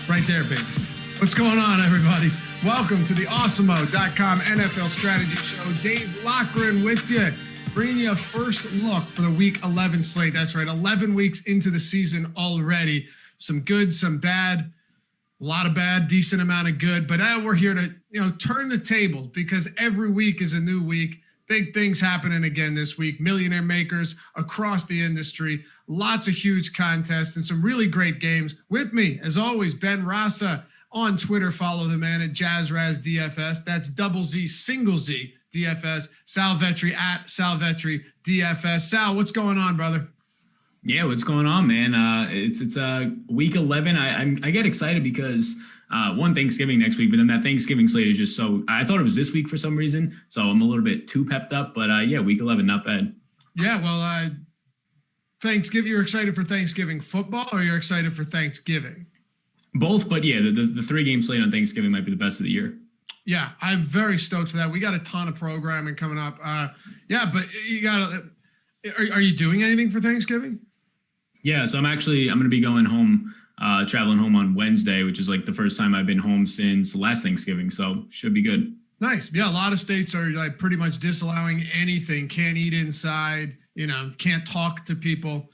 Right there, baby. What's going on, everybody? Welcome to the Awesemo.com NFL Strategy Show. Dave Loughran with you, bringing you a first look for the Week 11 slate. That's right, 11 weeks into the season already. Some good, some bad, a lot of bad, decent amount of good. But we're here to, turn the tables because every week is a new week. Big things happening again this week. Millionaire makers across the industry. Lots of huge contests and some really great games. With me, as always, Ben Rasa on Twitter. Follow the man at JazzRazDFS. That's double Z, single Z, DFS. Sal Vetri at Sal Vetri DFS. Sal, what's going on, brother? Yeah, what's going on, man? It's week 11. I get excited because one, Thanksgiving next week, but then that Thanksgiving slate is just so. I thought it was this week for some reason, so I'm a little bit too pepped up. But yeah, week 11, not bad. Yeah, well, Thanksgiving. You're excited for Thanksgiving football, or you're excited for Thanksgiving? Both, but yeah, the 3-game slate on Thanksgiving might be the best of the year. Yeah, I'm very stoked for that. We got a ton of programming coming up. Yeah, but you got. Are you doing anything for Thanksgiving? Yeah, so I'm going to be going home, traveling home on Wednesday, which is like the first time I've been home since last Thanksgiving. So should be good. Nice. Yeah, a lot of states are like pretty much disallowing anything. Can't eat inside, can't talk to people,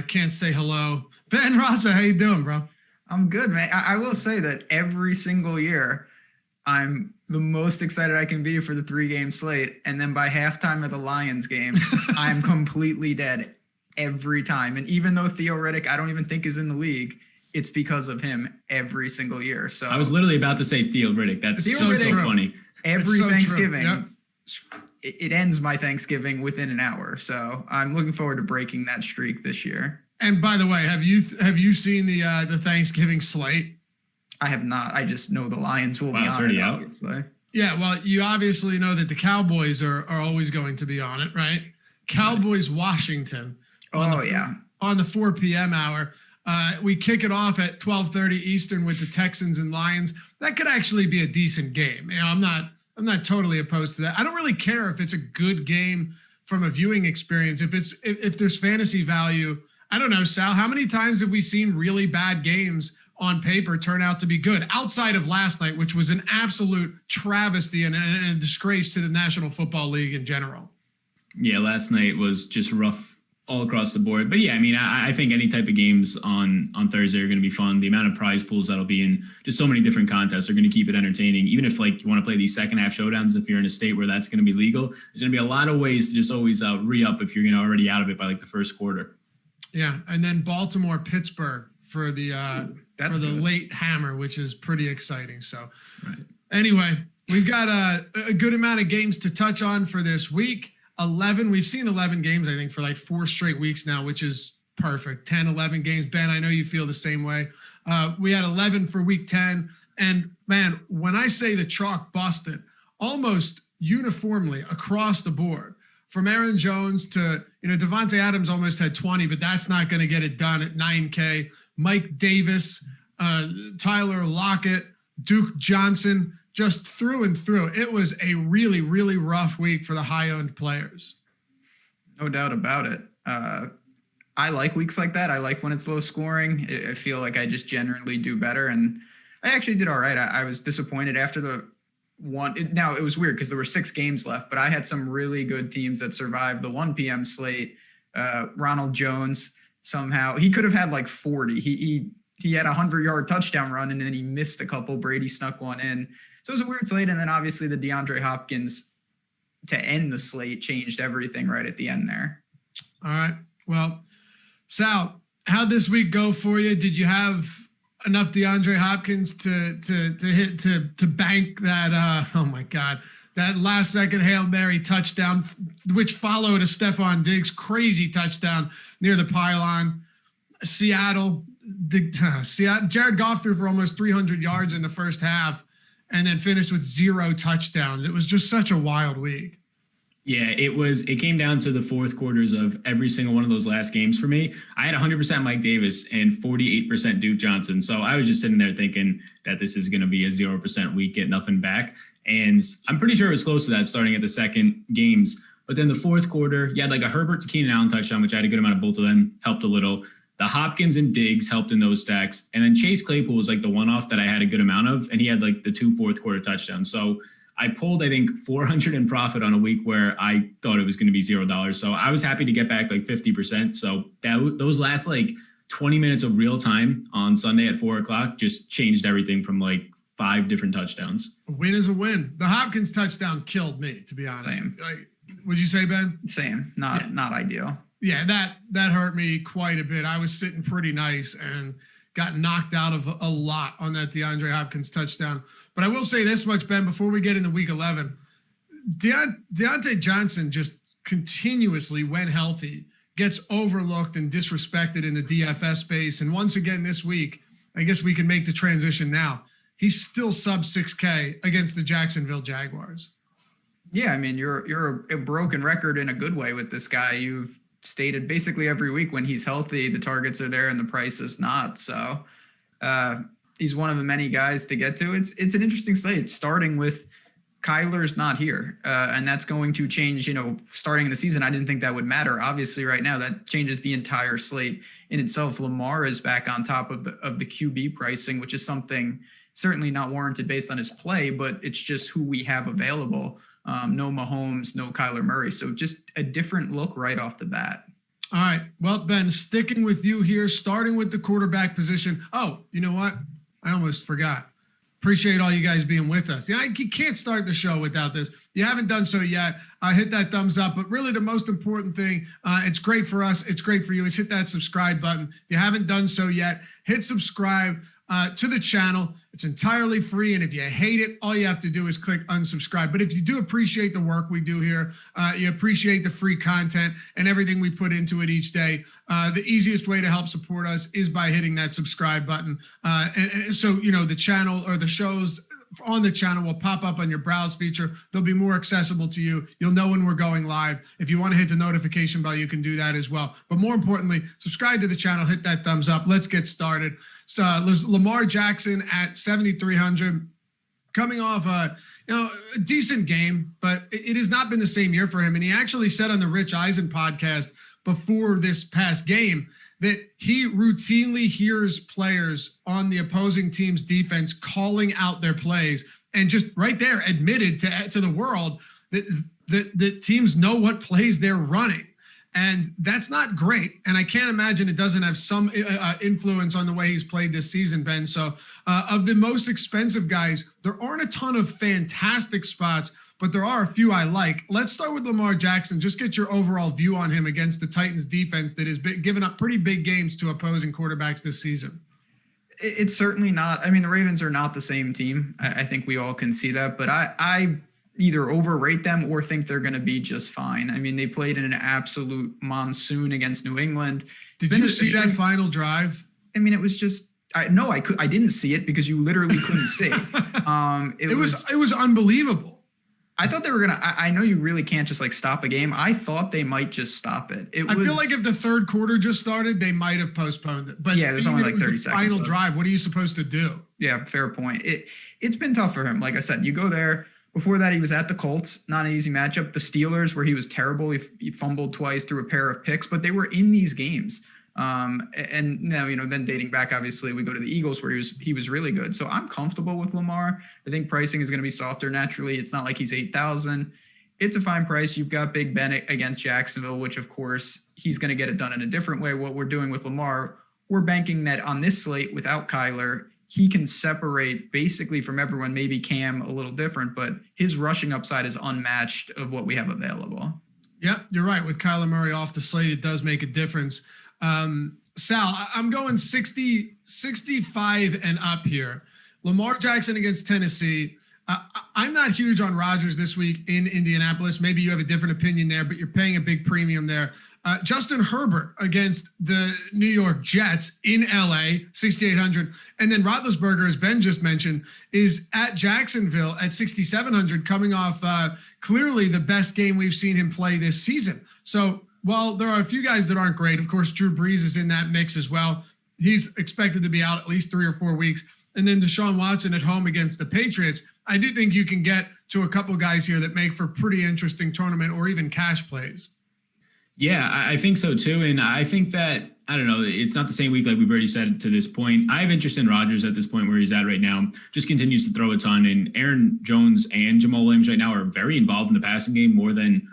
can't say hello. Ben Rasa, how you doing, bro? I'm good, man. I will say that every single year, I'm the most excited I can be for the 3-game slate. And then by halftime of the Lions game, I'm completely dead. Every time. And even though Theo Riddick, I don't even think is in the league, it's because of him every single year. So I was literally about to say Theo Riddick. That's so funny. Every Thanksgiving, it ends my Thanksgiving within an hour. So I'm looking forward to breaking that streak this year. And by the way, have you seen the Thanksgiving slate? I have not. I just know the Lions will be on already it, out. obviously. Yeah, well, you obviously know that the Cowboys are always going to be on it, right? Cowboys, Washington. On the 4 p.m. hour. We kick it off at 12:30 Eastern with the Texans and Lions. That could actually be a decent game. I'm not totally opposed to that. I don't really care if it's a good game from a viewing experience. If there's fantasy value, I don't know, Sal, how many times have we seen really bad games on paper turn out to be good outside of last night, which was an absolute travesty and a disgrace to the National Football League in general? Yeah, last night was just rough all across the board. But yeah, I mean, I think any type of games on Thursday are going to be fun. The amount of prize pools that'll be in just so many different contests are going to keep it entertaining. Even if you want to play these second half showdowns, if you're in a state where that's going to be legal, there's going to be a lot of ways to just always re-up if you're already out of it by the first quarter. Yeah. And then Baltimore, Pittsburgh for the late hammer, which is pretty exciting. So Anyway, we've got a good amount of games to touch on for this week. 11. We've seen 11 games, I think, for like 4 straight weeks now, which is perfect. 10, 11 games. Ben, I know you feel the same way. We had 11 for week 10. And man, when I say the chalk busted almost uniformly across the board, from Aaron Jones to, Devontae Adams almost had 20, but that's not going to get it done at 9K. Mike Davis, Tyler Lockett, Duke Johnson, just through and through. It was a really, really rough week for the high-owned players. No doubt about it. I like weeks like that. I like when it's low scoring. I feel like I just generally do better. And I actually did all right. I was disappointed after the one. Now, it was weird because there were 6 games left, but I had some really good teams that survived the 1 p.m. slate. Ronald Jones, somehow, he could have had like 40. He had a 100-yard touchdown run, and then he missed a couple. Brady snuck one in. So it was a weird slate, and then obviously the DeAndre Hopkins to end the slate changed everything right at the end there. All right. Well, Sal, how'd this week go for you? Did you have enough DeAndre Hopkins to bank that? Oh my God, that last-second Hail Mary touchdown, which followed a Stephon Diggs crazy touchdown near the pylon. Seattle, Jared Goff threw for almost 300 yards in the first half, and then finished with 0 touchdowns. It was just such a wild week. Yeah, it came down to the fourth quarters of every single one of those last games for me. I had 100% Mike Davis and 48% Duke Johnson. So I was just sitting there thinking that this is going to be a 0% week, get nothing back. And I'm pretty sure it was close to that starting at the second games. But then the fourth quarter, you had like a Herbert to Keenan Allen touchdown, which I had a good amount of both of them, helped a little. The Hopkins and Diggs helped in those stacks. And then Chase Claypool was like the one-off that I had a good amount of, and he had like the 2 fourth-quarter touchdowns. So I pulled, I think, 400 in profit on a week where I thought it was going to be $0. So I was happy to get back like 50%. So those last like 20 minutes of real time on Sunday at 4:00 just changed everything from like 5 different touchdowns. A win is a win. The Hopkins touchdown killed me, to be honest. Same. Would you say, Ben? Same. Not ideal. Yeah, that hurt me quite a bit. I was sitting pretty nice and got knocked out of a lot on that DeAndre Hopkins touchdown. But I will say this much, Ben, before we get into week 11, Deontay Johnson just continuously, when healthy, gets overlooked and disrespected in the DFS space. And once again this week, I guess we can make the transition now. He's still sub 6K against the Jacksonville Jaguars. Yeah, I mean, you're a broken record in a good way with this guy. You've stated basically every week when he's healthy, the targets are there and the price is not. So he's one of the many guys to get to. It's an interesting slate, starting with Kyler's not here. And that's going to change, starting in the season. I didn't think that would matter. Obviously right now that changes the entire slate in itself. Lamar is back on top of the QB pricing, which is something certainly not warranted based on his play, but it's just who we have available. No Mahomes, no Kyler Murray. So just a different look right off the bat. All right. Well, Ben, sticking with you here, starting with the quarterback position. Oh, you know what? I almost forgot. Appreciate all you guys being with us. Yeah, you can't start the show without this. You haven't done so yet. Hit that thumbs up. But really the most important thing, it's great for us. It's great for you. Is hit that subscribe button. If you haven't done so yet, hit subscribe to the channel. It's entirely free. And if you hate it, all you have to do is click unsubscribe. But if you do appreciate the work we do here, you appreciate the free content and everything we put into it each day, the easiest way to help support us is by hitting that subscribe button. And so, the channel or the shows on the channel will pop up on your browse feature. They'll be more accessible to you. You'll know when we're going live. If you want to hit the notification bell, you can do that as well. But more importantly, subscribe to the channel, hit that thumbs up. Let's get started. So Lamar Jackson at 7,300, coming off a decent game, but it has not been the same year for him. And he actually said on the Rich Eisen podcast before this past game that he routinely hears players on the opposing team's defense calling out their plays, and just right there admitted to the world that teams know what plays they're running. And that's not great. And I can't imagine it doesn't have some influence on the way he's played this season, Ben. So of the most expensive guys, there aren't a ton of fantastic spots, but there are a few I like. Let's start with Lamar Jackson. Just get your overall view on him against the Titans defense that has given up pretty big games to opposing quarterbacks this season. It's certainly not. I mean, the Ravens are not the same team. I think we all can see that, but I either overrate them or think they're going to be just fine. I mean, they played in an absolute monsoon against New England. Did you see that final drive? I mean, it was just, I didn't see it because you literally couldn't see. It was unbelievable. I thought they were going to, I know you really can't just like stop a game. I thought they might just stop it. I feel like if the third quarter just started, they might have postponed it. But yeah, there's only like 30 seconds. Final drive. What are you supposed to do? Yeah, fair point. It's been tough for him. Like I said, you go there. Before that, he was at the Colts, not an easy matchup. The Steelers, where he was terrible. He fumbled twice, threw a pair of picks, but they were in these games. And now, then dating back, obviously, we go to the Eagles, where he was really good. So I'm comfortable with Lamar. I think pricing is going to be softer naturally. It's not like he's 8,000. It's a fine price. You've got Big Ben against Jacksonville, which, of course, he's going to get it done in a different way. What we're doing with Lamar, we're banking that on this slate without Kyler, he can separate basically from everyone, maybe Cam a little different, but his rushing upside is unmatched of what we have available. Yeah, you're right. With Kyler Murray off the slate, it does make a difference. Sal, I'm going 60, 65 and up here. Lamar Jackson against Tennessee. I'm not huge on Rodgers this week in Indianapolis. Maybe you have a different opinion there, but you're paying a big premium there. Justin Herbert against the New York Jets in LA, 6,800. And then Roethlisberger, as Ben just mentioned, is at Jacksonville at 6,700, coming off clearly the best game we've seen him play this season. So while there are a few guys that aren't great, of course, Drew Brees is in that mix as well. He's expected to be out at least 3 or 4 weeks. And then Deshaun Watson at home against the Patriots. I do think you can get to a couple guys here that make for pretty interesting tournament or even cash plays. Yeah, I think so too. And I think that I don't know. It's not the same week like we've already said to this point. I have interest in Rodgers at this point where he's at right now. Just continues to throw a ton. And Aaron Jones and Jamal Williams right now are very involved in the passing game, more than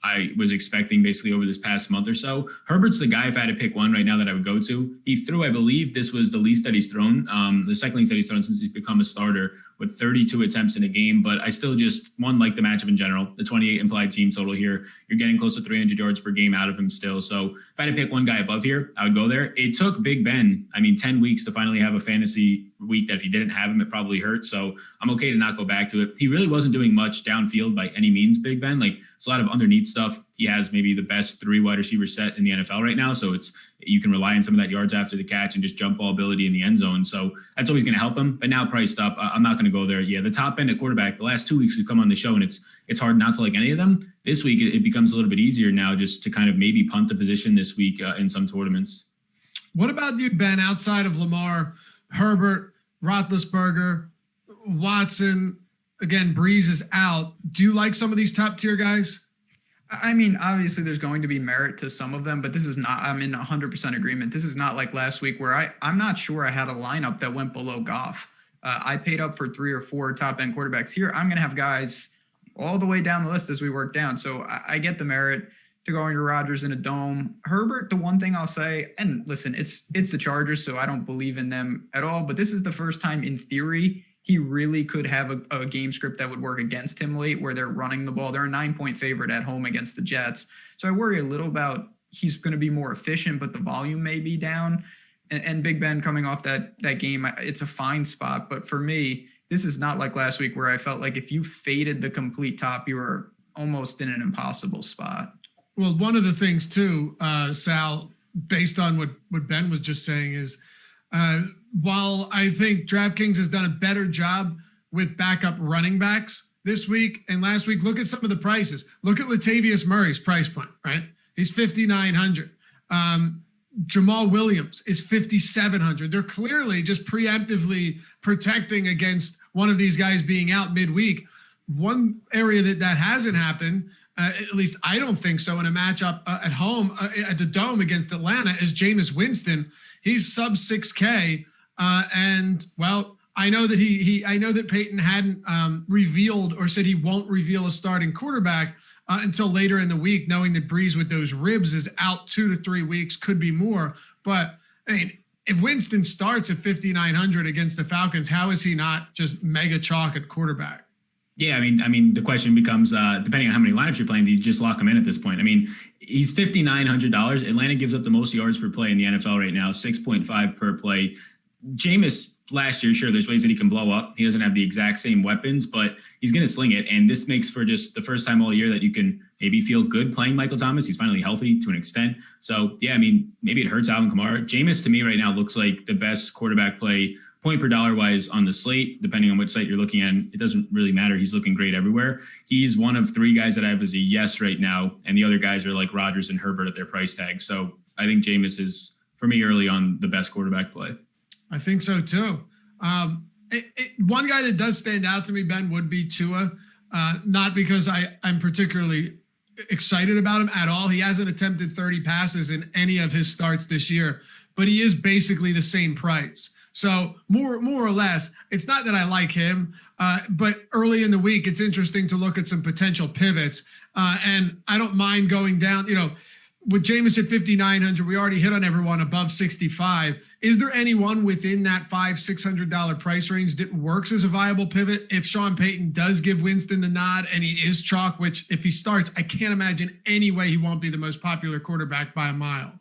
I was expecting basically over this past month or so. Herbert's the guy, if I had to pick one right now, that I would go to. He threw, I believe this was the least that he's thrown, the second least that he's thrown since he's become a starter, with 32 attempts in a game. But I still just, like the matchup in general, the 28 implied team total here. You're getting close to 300 yards per game out of him still. So if I had to pick one guy above here, I would go there. It took Big Ben, 10 weeks to finally have a fantasy week that if he didn't have him, it probably hurt. So I'm okay to not go back to it. He really wasn't doing much downfield by any means, Big Ben. It's a lot of underneath stuff. He has maybe the best 3 wide receiver set in the NFL right now. So you can rely on some of that yards after the catch and just jump ball ability in the end zone. So that's always going to help him. But now priced up, I'm not going to go there. Yeah, the top end at quarterback, the last 2 weeks we've come on the show and it's hard not to like any of them. This week it becomes a little bit easier now just to kind of maybe punt the position this week in some tournaments. What about you, Ben, outside of Lamar, Herbert, Roethlisberger, Watson? Again, Breeze is out. Do you like some of these top tier guys? Obviously there's going to be merit to some of them, but this is not, I'm in 100% agreement. This is not like last week where I'm not sure I had a lineup that went below Goff. I paid up for 3 or 4 top end quarterbacks here. I'm going to have guys all the way down the list as we work down. So I get the merit to going to Rodgers in a dome. Herbert, the one thing I'll say, and listen, it's the Chargers, so I don't believe in them at all, but this is the first time in theory he really could have a game script that would work against him late where they're running the ball. They're a 9-point favorite at home against the Jets. So I worry a little about he's going to be more efficient, but the volume may be down. And Big Ben coming off that game, it's a fine spot. But for me, this is not like last week where I felt like if you faded the complete top, you were almost in an impossible spot. Well, one of the things too, Sal, based on what Ben was just saying is, while I think DraftKings has done a better job with backup running backs this week and last week, look at some of the prices. Look at Latavius Murray's price point, right? He's $5,900. Jamal Williams is $5,700. They're clearly just preemptively protecting against one of these guys being out midweek. One area that hasn't happened, at least I don't think so, in a matchup at home at the Dome against Atlanta is Jameis Winston. He's sub 6K. And well, I know that I know that Peyton hadn't revealed or said he won't reveal a starting quarterback until later in the week, knowing that Breeze with those ribs is out 2 to 3 weeks, could be more. But if Winston starts at 5,900 against the Falcons, how is he not just mega chalk at quarterback? Yeah, the question becomes, depending on how many lineups you're playing, do you just lock him in at this point? He's $5,900. Atlanta gives up the most yards per play in the NFL right now, 6.5 per play. Jameis last year, sure, there's ways that he can blow up. He doesn't have the exact same weapons, but he's going to sling it. And this makes for just the first time all year that you can maybe feel good playing Michael Thomas. He's finally healthy to an extent. So, yeah, maybe it hurts Alvin Kamara. Jameis, to me right now, looks like the best quarterback play point per dollar wise on the slate, depending on which site you're looking at. It doesn't really matter. He's looking great everywhere. He's one of 3 guys that I have as a yes right now. And the other guys are like Rodgers and Herbert at their price tag. So I think Jameis is, for me early on, the best quarterback play. I think so too. One guy that does stand out to me, Ben, would be Tua. Not because I'm particularly excited about him at all. He hasn't attempted 30 passes in any of his starts this year, but he is basically the same price. So more or less, it's not that I like him, but early in the week, it's interesting to look at some potential pivots. And I don't mind going down, with Jameis at 5,900, we already hit on everyone above 65. Is there anyone within that $500-$600 price range that works as a viable pivot? If Sean Payton does give Winston the nod and he is chalk, which if he starts, I can't imagine any way he won't be the most popular quarterback by a mile.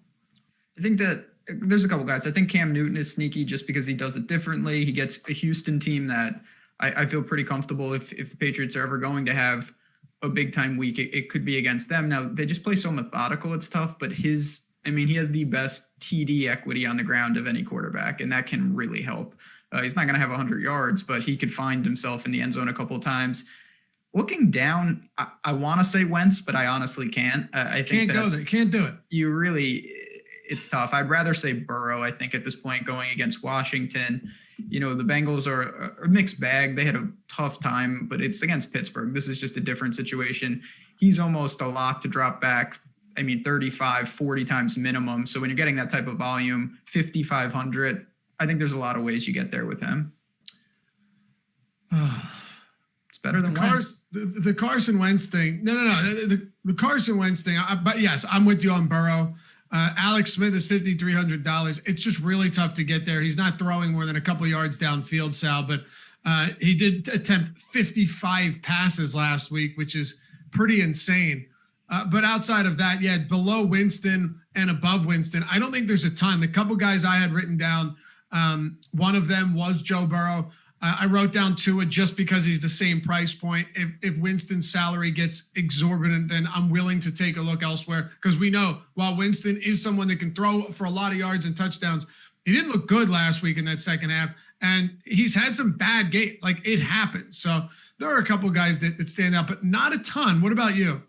I think that there's a couple guys. I think Cam Newton is sneaky just because he does it differently. He gets a Houston team that I feel pretty comfortable if the Patriots are ever going to have a big time week, it could be against them. Now they just play so methodical. It's tough, but he has the best TD equity on the ground of any quarterback, and that can really help. He's not going to have 100 yards, but he could find himself in the end zone a couple of times. Looking down, I want to say Wentz, but I honestly can't. I think can't do it. It's tough. I'd rather say Burrow, I think, at this point, going against Washington. The Bengals are a mixed bag. They had a tough time, but it's against Pittsburgh. This is just a different situation. He's almost a lock to drop back 35, 40 times minimum. So when you're getting that type of volume, 5,500, I think there's a lot of ways you get there with him. It's better than the Carson Wentz thing. No. The Carson Wentz thing. But yes, I'm with you on Burrow. Alex Smith is $5,300. It's just really tough to get there. He's not throwing more than a couple yards downfield, Sal, but he did attempt 55 passes last week, which is pretty insane. But outside of that, yeah, below Winston and above Winston, I don't think there's a ton. The couple guys I had written down, one of them was Joe Burrow. I wrote down Tua just because he's the same price point. If Winston's salary gets exorbitant, then I'm willing to take a look elsewhere, because we know while Winston is someone that can throw for a lot of yards and touchdowns, he didn't look good last week in that second half, and he's had some bad games. Like, it happens. So there are a couple guys that stand out, but not a ton. What about you?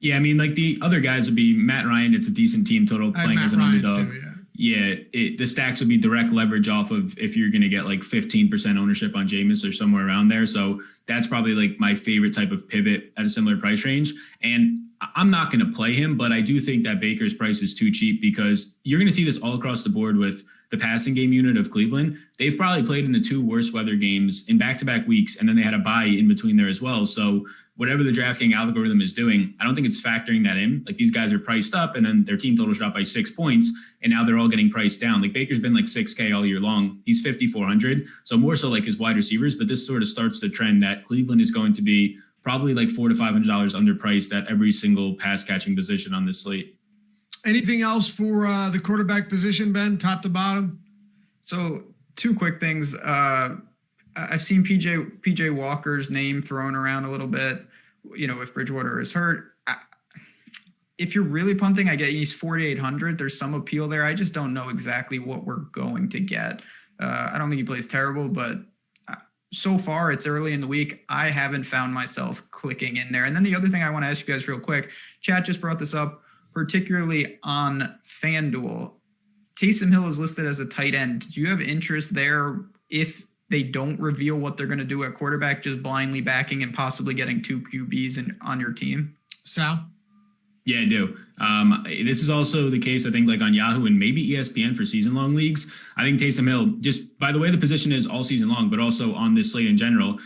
Yeah, I mean, like the other guys would be Matt Ryan. It's a decent team total playing as an underdog. Too, yeah. Yeah, the stacks would be direct leverage off of if you're going to get like 15% ownership on Jameis or somewhere around there. So that's probably like my favorite type of pivot at a similar price range. And I'm not going to play him, but I do think that Baker's price is too cheap, because you're going to see this all across the board with the passing game unit of Cleveland. They've probably played in the two worst weather games in back-to-back weeks, and then they had a bye in between there as well. So whatever the DraftKings algorithm is doing, I don't think it's factoring that in. Like, these guys are priced up, and then their team total shot by 6 points, and now they're all getting priced down. Like, Baker's been like 6K all year long. He's 5,400. So more so like his wide receivers, but this sort of starts the trend that Cleveland is going to be probably like $400 to $500 underpriced at every single pass catching position on this slate. Anything else for the quarterback position, Ben, top to bottom? So two quick things. I've seen PJ Walker's name thrown around a little bit, if Bridgewater is hurt. If you're really punting, I get he's 4,800. There's some appeal there. I just don't know exactly what we're going to get. I don't think he plays terrible, but so far it's early in the week. I haven't found myself clicking in there. And then the other thing I want to ask you guys real quick, chat just brought this up, particularly on FanDuel. Taysom Hill is listed as a tight end. Do you have interest there if they don't reveal what they're going to do at quarterback, just blindly backing and possibly getting two QBs on your team? Sal? Yeah, I do. This is also the case, I think, like on Yahoo and maybe ESPN for season-long leagues. I think Taysom Hill, just by the way the position is all season long, but also on this slate in general,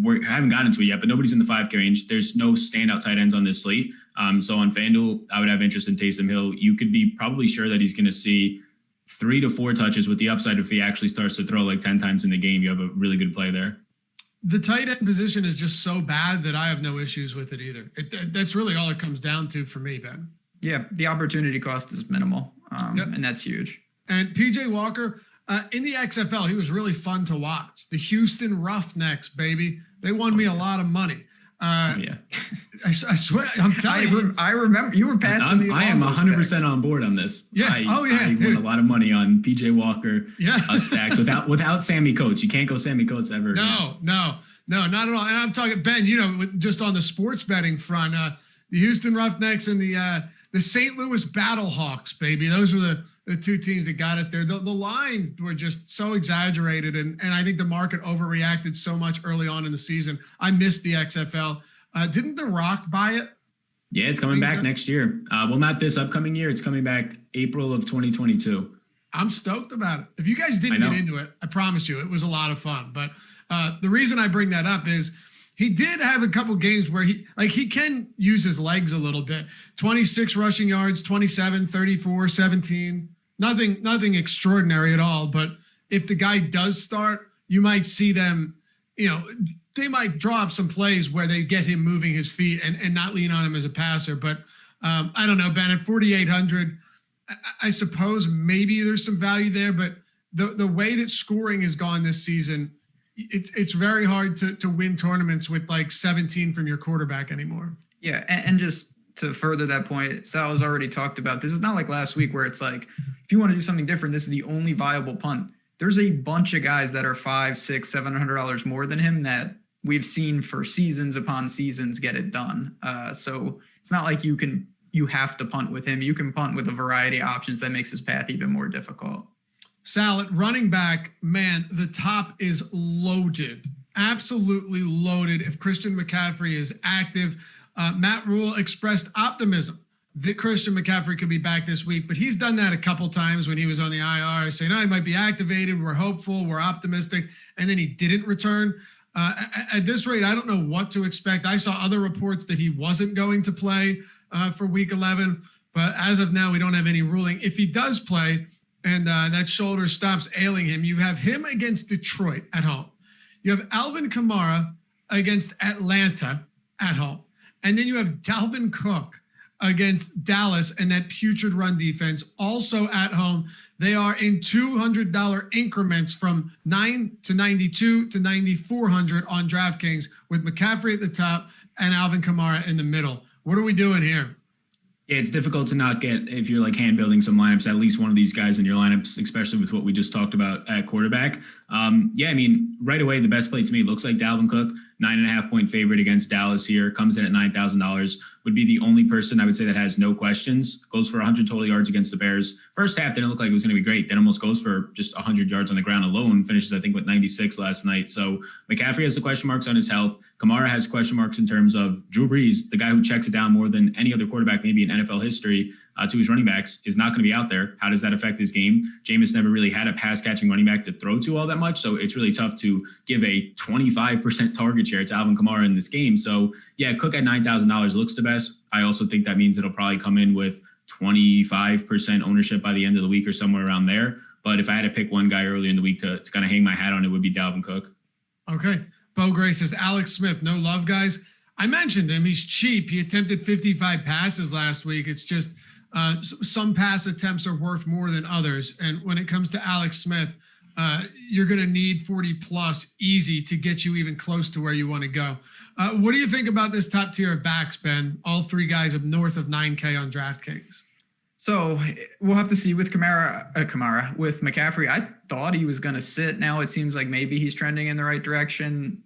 we haven't gotten to it yet, but nobody's in the 5K range. There's no standout tight ends on this slate. So on FanDuel, I would have interest in Taysom Hill. You could be probably sure that he's going to see 3 to 4 touches, with the upside if he actually starts to throw like 10 times in the game. You have a really good play there. The tight end position is just so bad that I have no issues with it either. That's really all it comes down to for me, Ben. Yeah, the opportunity cost is minimal, and that's huge. And PJ Walker, in the XFL, he was really fun to watch. The Houston Roughnecks, baby. They won me a lot of money. Yeah. I swear, I'm telling you. I remember you were passing me. I am 100% on board on this. Yeah. I won a lot of money on PJ Walker stacks without Sammy Coates. You can't go Sammy Coates ever. No, not at all. And I'm talking, Ben, just on the sports betting front, the Houston Roughnecks and the St. Louis Battlehawks, baby. Those were the two teams that got us there. The lines were just so exaggerated, and I think the market overreacted so much early on in the season. I missed the XFL. Didn't The Rock buy it? Yeah, it's coming back next year. Well, not this upcoming year. It's coming back April of 2022. I'm stoked about it. If you guys didn't get into it, I promise you, it was a lot of fun. But the reason I bring that up is he did have a couple games where he can use his legs a little bit. 26 rushing yards, 27, 34, 17. Nothing extraordinary at all. But if the guy does start, you might see them, they might draw up some plays where they get him moving his feet and not lean on him as a passer. But I don't know, Ben, at 4,800, I suppose maybe there's some value there. But the way that scoring has gone this season, it's very hard to win tournaments with like 17 from your quarterback anymore. Yeah, and just to further that point, Sal has already talked about, this is not like last week where it's like, if you want to do something different, this is the only viable punt. There's a bunch of guys that are $500, $600, $700 more than him that we've seen for seasons upon seasons get it done. So it's not like you have to punt with him. You can punt with a variety of options that makes his path even more difficult. Sal, at running back, man, the top is loaded, absolutely loaded. If Christian McCaffrey is active, Matt Rule expressed optimism that Christian McCaffrey could be back this week, but he's done that a couple times when he was on the IR, saying, "Oh, he might be activated. We're hopeful. We're optimistic," and then he didn't return. At this rate, I don't know what to expect. I saw other reports that he wasn't going to play for Week 11, but as of now, we don't have any ruling. If he does play and that shoulder stops ailing him, you have him against Detroit at home. You have Alvin Kamara against Atlanta at home, and then you have Dalvin Cook against Dallas and that putrid run defense also at home. They are in $200 increments from 9 to 92 to 9,400 on DraftKings with McCaffrey at the top and Alvin Kamara in the middle. What are we doing here? Yeah, it's difficult to not get, if you're like hand building some lineups, at least one of these guys in your lineups, especially with what we just talked about at quarterback. Yeah, I mean, right away, the best play to me looks like Dalvin Cook, 9.5-point favorite against Dallas here, comes in at $9,000, would be the only person I would say that has no questions, goes for 100 total yards against the Bears. First half didn't look like it was going to be great. Then almost goes for just 100 yards on the ground alone, finishes, I think, with 96 last night. So McCaffrey has the question marks on his health. Kamara has question marks in terms of Drew Brees, the guy who checks it down more than any other quarterback, maybe in NFL history, to his running backs, is not going to be out there. How does that affect his game? Jameis never really had a pass-catching running back to throw to all that much, so it's really tough to give a 25% target share to Alvin Kamara in this game. So, yeah, Cook at $9,000 looks the best. I also think that means it'll probably come in with 25% ownership by the end of the week or somewhere around there. But if I had to pick one guy early in the week to kind of hang my hat on, it would be Dalvin Cook. Okay. Bo Gray says, Alex Smith, no love, guys. I mentioned him. He's cheap. He attempted 55 passes last week. It's just some pass attempts are worth more than others. And when it comes to Alex Smith, you're going to need 40 plus easy to get you even close to where you want to go. What do you think about this top tier of backs, Ben? All three guys up north of 9K on DraftKings. So we'll have to see with Kamara. With McCaffrey, I thought he was going to sit. Now it seems like maybe he's trending in the right direction.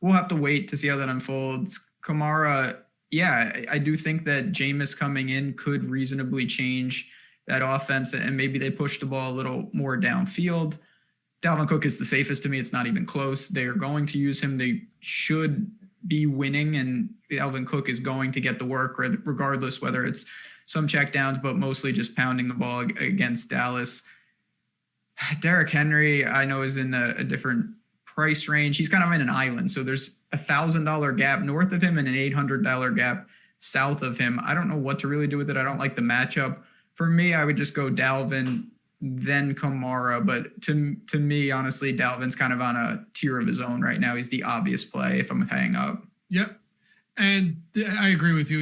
We'll have to wait to see how that unfolds. Kamara, yeah, I do think that Jameis coming in could reasonably change that offense, and maybe they push the ball a little more downfield. Dalvin Cook is the safest to me. It's not even close. They are going to use him. They should be winning, and Dalvin Cook is going to get the work regardless whether it's some checkdowns, but mostly just pounding the ball against Dallas. Derrick Henry, I know, is in a different price range. He's kind of in an island. So there's $1,000 gap north of him and an $800 gap south of him. I don't know what to really do with it. I don't like the matchup. For me, I would just go Dalvin, then Kamara. But to me, honestly, Dalvin's kind of on a tier of his own right now. He's the obvious play if I'm hanging up. Yep. And I agree with you.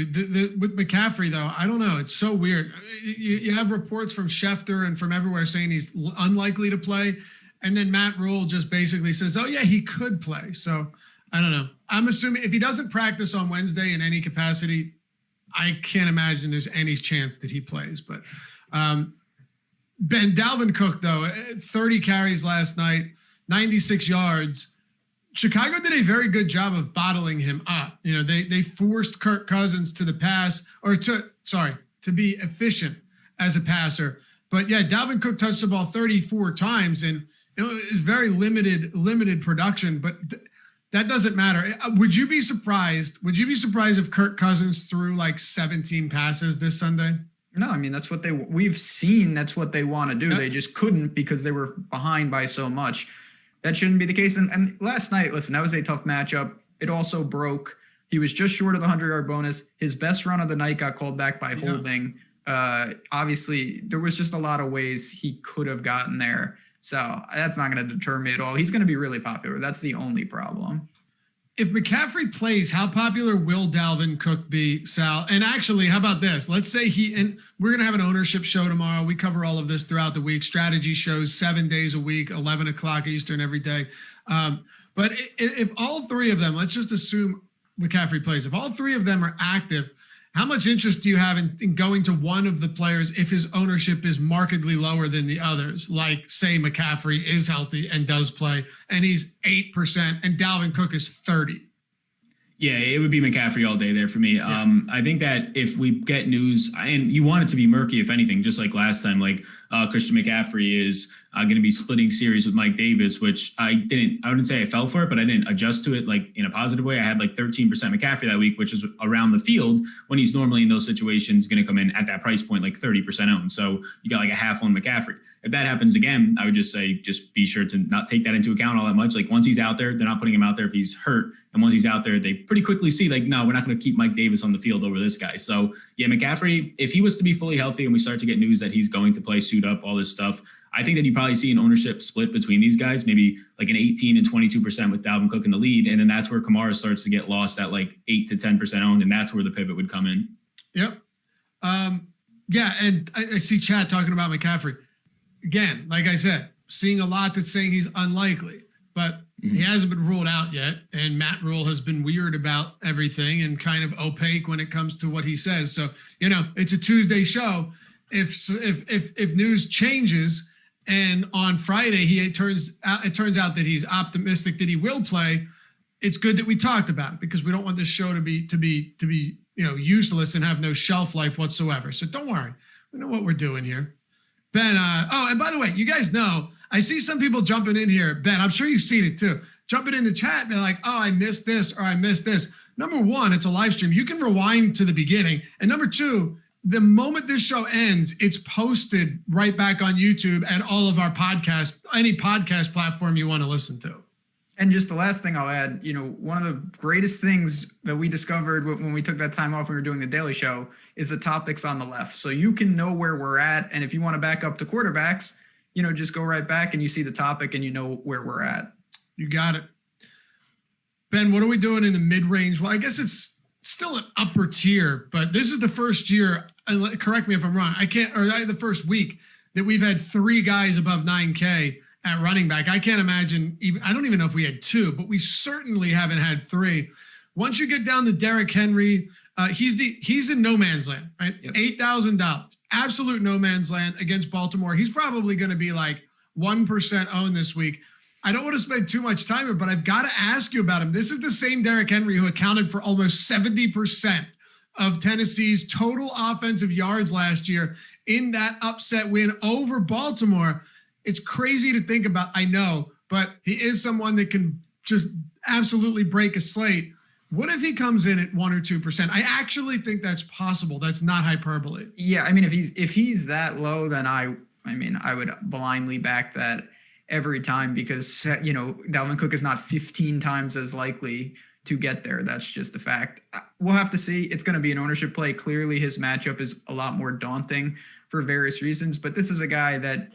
With McCaffrey, though, I don't know. It's so weird. You have reports from Schefter and from everywhere saying he's unlikely to play. And then Matt Rule just basically says, oh, yeah, he could play. So I don't know. I'm assuming if he doesn't practice on Wednesday in any capacity, I can't imagine there's any chance that he plays. But Ben, Dalvin Cook, though, 30 carries last night, 96 yards. Chicago did a very good job of bottling him up. You know, they forced Kirk Cousins to the pass, or to be efficient as a passer. But yeah, Dalvin Cook touched the ball 34 times, and it was very limited production. But that doesn't matter. Would you be surprised? Would you be surprised if Kirk Cousins threw like 17 passes this Sunday? No, I mean, that's what we've seen. That's what they want to do. They just couldn't because they were behind by so much. That shouldn't be the case. And last night, listen, that was a tough matchup. It also broke. He was just short of the 100-yard bonus. His best run of the night got called back by holding. Obviously, there was just a lot of ways he could have gotten there. So that's not going to deter me at all. He's going to be really popular. That's the only problem. If McCaffrey plays, how popular will Dalvin Cook be, Sal? And actually, how about this? Let's say and we're going to have an ownership show tomorrow. We cover all of this throughout the week. Strategy shows 7 days a week, 11 o'clock Eastern every day. But if all three of them, let's just assume McCaffrey plays. If all three of them are active, how much interest do you have in going to one of the players if his ownership is markedly lower than the others? Like, say, McCaffrey is healthy and does play, and he's 8%, and Dalvin Cook is 30%. Yeah, it would be McCaffrey all day there for me. Yeah. I think that if we get news, and you want it to be murky, if anything, just like last time, like Christian McCaffrey is going to be splitting series with Mike Davis, which I wouldn't say I fell for it, but I didn't adjust to it like in a positive way. I had like 13% McCaffrey that week, which is around the field when he's normally in those situations going to come in at that price point, like 30% owned. So you got like a half on McCaffrey. If that happens again, I would just say, just be sure to not take that into account all that much. Like once he's out there, they're not putting him out there if he's hurt. And once he's out there, they pretty quickly see like, no, we're not going to keep Mike Davis on the field over this guy. So yeah, McCaffrey, if he was to be fully healthy and we start to get news that he's going to play suit up, all this stuff, I think that you probably see an ownership split between these guys, maybe like an 18 and 22% with Dalvin Cook in the lead. And then that's where Kamara starts to get lost at like 8 to 10% owned. And that's where the pivot would come in. Yep. Yeah. And I see Chad talking about McCaffrey. Again, like I said, seeing a lot that's saying he's unlikely, but he hasn't been ruled out yet. And Matt Rule has been weird about everything and kind of opaque when it comes to what he says. So, it's a Tuesday show. If news changes and on Friday it turns out that he's optimistic that he will play, it's good that we talked about it because we don't want this show to be useless and have no shelf life whatsoever. So don't worry. We know what we're doing here. Ben, and by the way, you guys know, I see some people jumping in here. Ben, I'm sure you've seen it too. Jumping in the chat and they're like, oh, I missed this or I missed this. Number one, it's a live stream. You can rewind to the beginning. And number two, the moment this show ends, it's posted right back on YouTube and all of our podcasts, any podcast platform you want to listen to. And just the last thing I'll add, one of the greatest things that we discovered when we took that time off when we were doing the Daily Show is the topics on the left. So you can know where we're at. And if you want to back up to quarterbacks, just go right back and you see the topic and you know where we're at. You got it. Ben, what are we doing in the mid-range? Well, I guess it's still an upper tier, but this is the first year, correct me if I'm wrong, the first week that we've had 3 guys above 9K at running back. I can't imagine I don't even know if we had 2, but we certainly haven't had 3. Once you get down to Derrick Henry, he's in no man's land, right? Yep. $8,000, absolute no man's land against Baltimore. He's probably going to be like 1% owned this week. I don't want to spend too much time here, but I've got to ask you about him. This is the same Derrick Henry who accounted for almost 70% of Tennessee's total offensive yards last year in that upset win over Baltimore. It's crazy to think about, I know, but he is someone that can just absolutely break a slate. What if he comes in at 1 or 2%? I actually think that's possible. That's not hyperbole. Yeah, I mean, if he's that low, then I would blindly back that every time because, Dalvin Cook is not 15 times as likely to get there. That's just a fact. We'll have to see. It's going to be an ownership play. Clearly, his matchup is a lot more daunting for various reasons, but this is a guy that,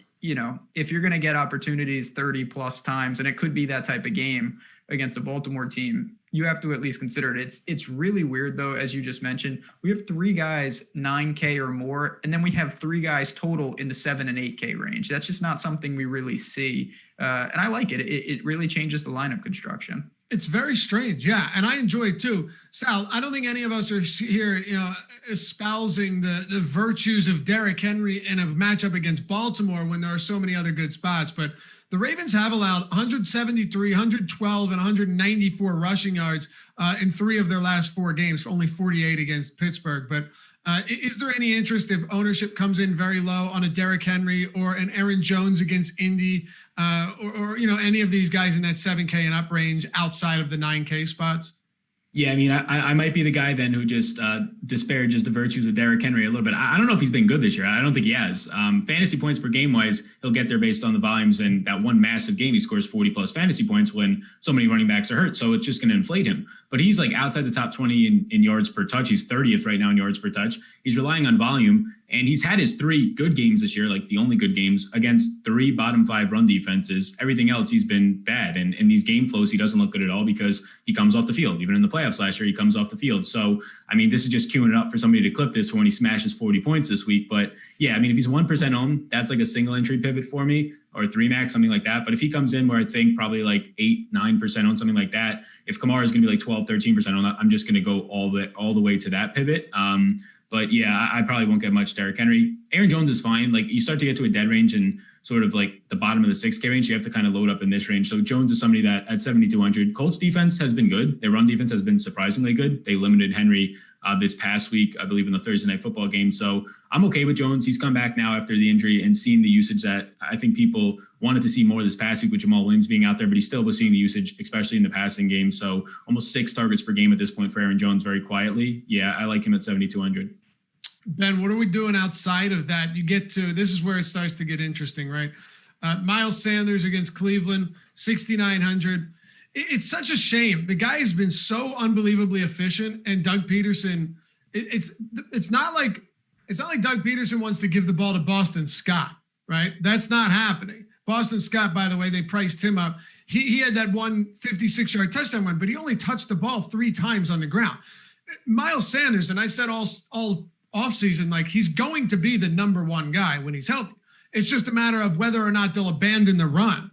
if you're going to get opportunities 30 plus times, and it could be that type of game against a Baltimore team, you have to at least consider it. It's really weird though, as you just mentioned, we have 3 guys 9K or more, and then we have 3 guys total in the 7 and 8K range. That's just not something we really see. And I like it. It really changes the lineup construction. It's very strange. Yeah. And I enjoy it too. Sal, I don't think any of us are here, espousing the virtues of Derrick Henry in a matchup against Baltimore when there are so many other good spots. But the Ravens have allowed 173, 112, and 194 rushing yards in 3 of their last 4 games, only 48 against Pittsburgh. But is there any interest if ownership comes in very low on a Derrick Henry or an Aaron Jones against Indy or any of these guys in that 7K and up range outside of the 9K spots? Yeah, I mean, I might be the guy then who just disparages the virtues of Derrick Henry a little bit. I don't know if he's been good this year. I don't think he has. Fantasy points per game wise, he'll get there based on the volumes. And that one massive game, he scores 40 plus fantasy points when so many running backs are hurt. So it's just going to inflate him. But he's like outside the top 20 in yards per touch. He's 30th right now in yards per touch. He's relying on volume. And he's had his 3 good games this year, like the only good games, against 3 bottom 5 run defenses. Everything else, he's been bad. And in these game flows, he doesn't look good at all because he comes off the field. Even in the playoffs last year, he comes off the field. So, I mean, this is just queuing it up for somebody to clip this for when he smashes 40 points this week. But yeah, I mean, if he's 1% owned, that's like a single entry pivot for me, or 3 max, something like that. But if he comes in where I think probably like 8, 9% on something like that, if Kamara is going to be like 12, 13% on that, I'm just going to go all the way to that pivot. But yeah, I probably won't get much Derrick Henry. Aaron Jones is fine. Like you start to get to a dead range and sort of like the bottom of the 6K range, you have to kind of load up in this range. So Jones is somebody that at 7,200, Colts defense has been good. Their run defense has been surprisingly good. They limited Henry this past week, I believe in the Thursday night football game. So I'm okay with Jones. He's come back now after the injury and seeing the usage that I think people wanted to see more this past week with Jamal Williams being out there, but he still was seeing the usage, especially in the passing game. So almost 6 targets per game at this point for Aaron Jones very quietly. Yeah, I like him at 7,200. Ben, what are we doing outside of that? You get to, this is where it starts to get interesting, right? Miles Sanders against Cleveland, 6,900. It's such a shame. The guy has been so unbelievably efficient, and Doug Peterson, it's not like Doug Peterson wants to give the ball to Boston Scott, right? That's not happening. Boston Scott, by the way, they priced him up. He had that 156-yard touchdown run, but he only touched the ball 3 times on the ground. Miles Sanders, and I said all offseason, like, he's going to be the number 1 guy when he's healthy. It's just a matter of whether or not they'll abandon the run.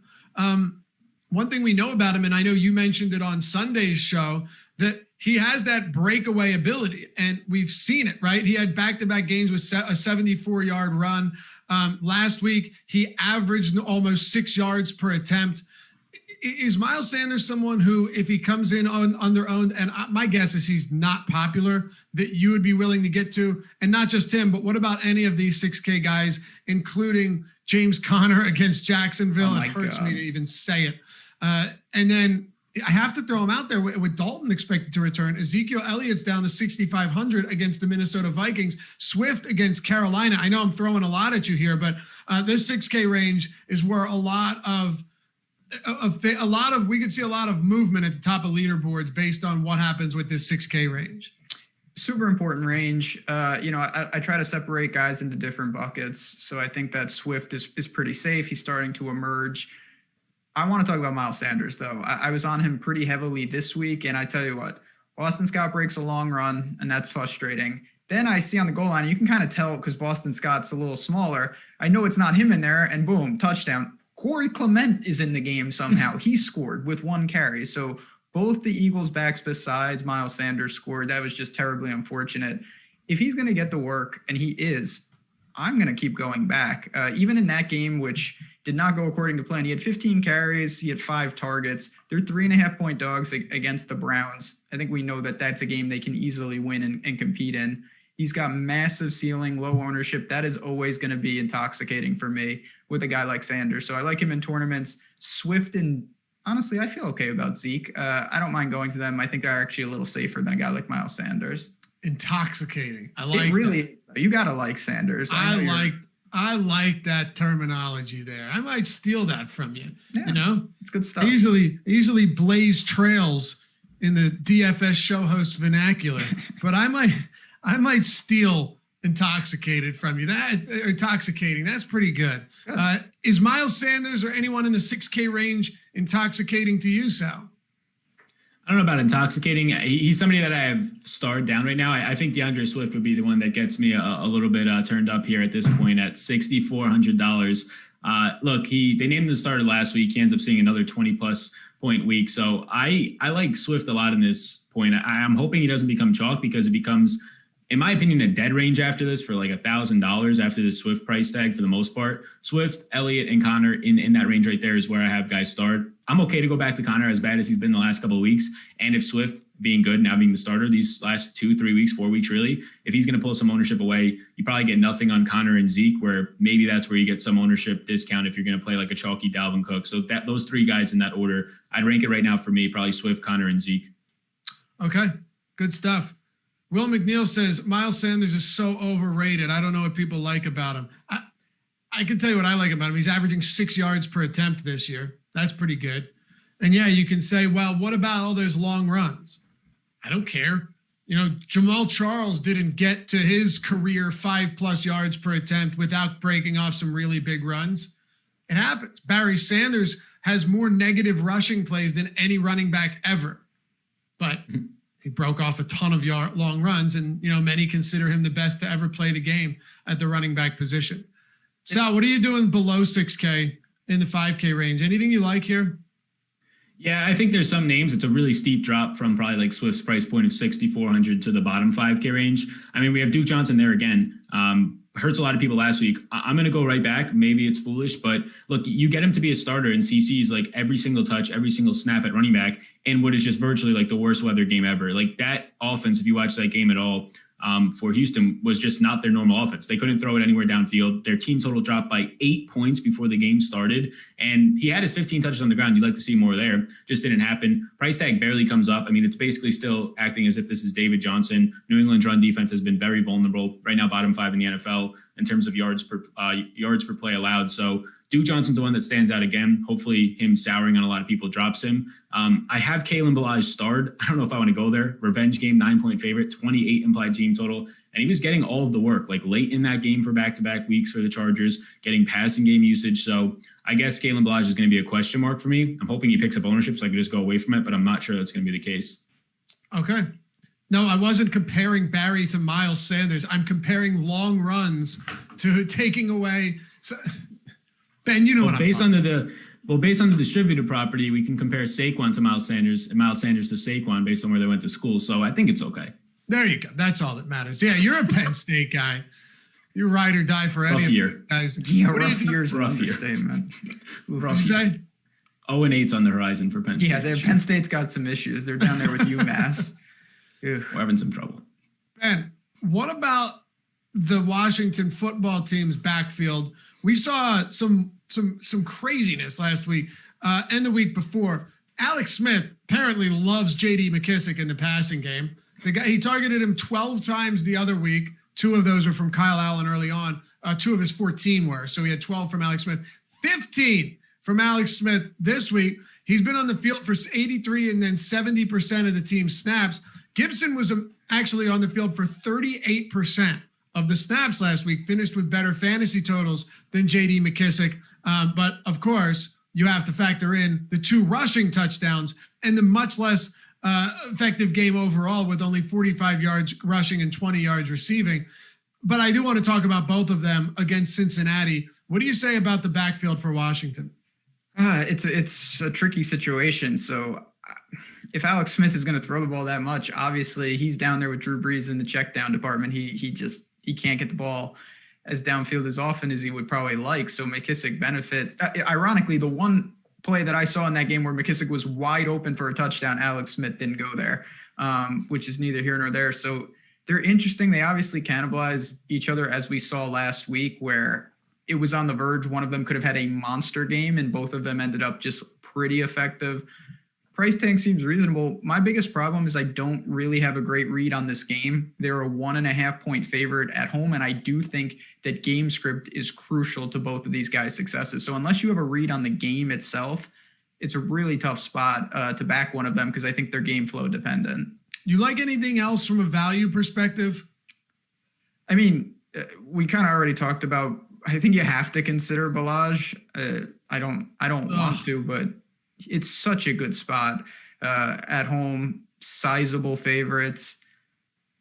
One thing we know about him, and I know you mentioned it on Sunday's show, that he has that breakaway ability, and we've seen it, right? He had back-to-back games with a 74-yard run. Last week, he averaged almost 6 yards per attempt. Is Miles Sanders someone who, if he comes in on their own, and my guess is he's not popular, that you would be willing to get to? And not just him, but what about any of these 6K guys, including James Conner against Jacksonville? It hurts me to even say it. And then I have to throw him out there with Dalton expected to return. Ezekiel Elliott's down to 6,500 against the Minnesota Vikings. Swift against Carolina. I know I'm throwing a lot at you here, but this 6K range is where we could see a lot of movement at the top of leaderboards based on what happens with this 6K range. Super important range. I try to separate guys into different buckets. So I think that Swift is pretty safe. He's starting to emerge. I want to talk about Miles Sanders, though. I was on him pretty heavily this week, and I tell you what, Boston Scott breaks a long run, and that's frustrating. Then I see on the goal line, you can kind of tell because Boston Scott's a little smaller. I know it's not him in there, and boom, touchdown. Corey Clement is in the game somehow. He scored with 1 carry. So both the Eagles backs besides Miles Sanders scored. That was just terribly unfortunate. If he's going to get the work, and he is, I'm going to keep going back. Even in that game, which did not go according to plan, he had 15 carries. He had 5 targets. They're 3.5-point dogs against the Browns. I think we know that that's a game they can easily win and compete in. He's got massive ceiling, low ownership. That is always going to be intoxicating for me with a guy like Sanders. So I like him in tournaments. Swift, and honestly, I feel okay about Zeke. I don't mind going to them. I think they're actually a little safer than a guy like Miles Sanders. Intoxicating. I like it. Really, you got to like Sanders. I like that terminology there. I might steal that from you. Yeah, you know, it's good stuff. I usually blaze trails in the DFS show host vernacular, but I might steal intoxicated from you. Intoxicating. That's pretty good. Is Miles Sanders or anyone in the 6K range intoxicating to you, Sal? I don't know about intoxicating. He's somebody that I have starred down right now. I think DeAndre Swift would be the one that gets me a little bit turned up here at this point at $6,400. Look, they named the starter last week. He ends up seeing another 20-plus point week. So I like Swift a lot in this point. I'm hoping he doesn't become chalk because it becomes, in my opinion, a dead range after this for like $1,000 after the Swift price tag for the most part. Swift, Elliott, and Connor in that range right there is where I have guys start. I'm okay to go back to Connor as bad as he's been the last couple of weeks. And if Swift being good, now being the starter these last 2, 3 weeks, 4 weeks, really, if he's going to pull some ownership away, you probably get nothing on Connor and Zeke, where maybe that's where you get some ownership discount if you're going to play like a chalky Dalvin Cook. So those 3 guys in that order, I'd rank it right now for me, probably Swift, Connor, and Zeke. Okay, good stuff. Will McNeil says, Miles Sanders is so overrated. I don't know what people like about him. I can tell you what I like about him. He's averaging 6 yards per attempt this year. That's pretty good. And yeah, you can say, well, what about all those long runs? I don't care. You know, Jamal Charles didn't get to his career 5+ yards per attempt without breaking off some really big runs. It happens. Barry Sanders has more negative rushing plays than any running back ever. But he broke off a ton of long runs, and, you know, many consider him the best to ever play the game at the running back position. Sal, what are you doing below 6K in the 5K range? Anything you like here? Yeah, I think there's some names. It's a really steep drop from probably like Swift's price point of 6,400 to the bottom 5K range. I mean, we have Duke Johnson there again. hurts a lot of people last week. I'm going to go right back. Maybe it's foolish, but look, you get him to be a starter and CC's like every single touch, every single snap at running back in what is just virtually like the worst weather game ever. Like that offense, if you watch that game at all, for Houston was just not their normal offense. They couldn't throw it anywhere downfield. Their team total dropped by 8 points before the game started. And he had his 15 touches on the ground. You'd like to see more there. Just didn't happen. Price tag barely comes up. I mean, it's basically still acting as if this is David Johnson. New England's run defense has been very vulnerable. Right now, bottom 5 in the NFL in terms of yards per play allowed. So Duke Johnson's the one that stands out again. Hopefully him souring on a lot of people drops him. I have Kalen Ballage starred. I don't know if I want to go there. Revenge game, 9-point favorite, 28 implied team total. And he was getting all of the work, like late in that game for back-to-back weeks for the Chargers, getting passing game usage. So I guess Kalen Ballage is going to be a question mark for me. I'm hoping he picks up ownership so I can just go away from it, but I'm not sure that's going to be the case. Okay. No, I wasn't comparing Barry to Miles Sanders. I'm comparing long runs to taking away. So, Ben, you know what I'm based on the distributed property, we can compare Saquon to Miles Sanders and Miles Sanders to Saquon based on where they went to school. So I think it's okay. There you go. That's all that matters. Yeah, you're a Penn State guy. You ride or die for any of these guys. Yeah, rough year's an understatement. Rough year. 0-8's on the horizon for Penn State. Yeah, Penn State's got some issues. They're down there with UMass. We're having some trouble. Ben, what about the Washington football team's backfield? We saw some craziness last week and the week before. Alex Smith apparently loves J.D. McKissick in the passing game. He targeted him 12 times the other week. 2 of those were from Kyle Allen early on. 2 of his 14 were. So he had 12 from Alex Smith, 15 from Alex Smith this week. He's been on the field for 83 and then 70% of the team's snaps. Gibson was actually on the field for 38% of the snaps last week, finished with better fantasy totals than J.D. McKissick. But of course, you have to factor in the 2 rushing touchdowns and the much less effective game overall with only 45 yards rushing and 20 yards receiving. But I do want to talk about both of them against Cincinnati. What do you say about the backfield for Washington? It's a tricky situation. So if Alex Smith is going to throw the ball that much, obviously he's down there with Drew Brees in the check down department. He can't get the ball as downfield as often as he would probably like. So McKissick benefits. Ironically, the one play that I saw in that game where McKissick was wide open for a touchdown, Alex Smith didn't go there, which is neither here nor there. So they're interesting. They obviously cannibalize each other, as we saw last week, where it was on the verge. One of them could have had a monster game, and both of them ended up just pretty effective. Price tag seems reasonable. My biggest problem is I don't really have a great read on this game. They're a 1.5-point favorite at home, and I do think that game script is crucial to both of these guys' successes. So unless you have a read on the game itself, it's a really tough spot to back one of them because I think they're game flow dependent. You like anything else from a value perspective? I mean, we kind of already talked about, I think you have to consider Ballage. I don't want to, but it's such a good spot at home, sizable favorites.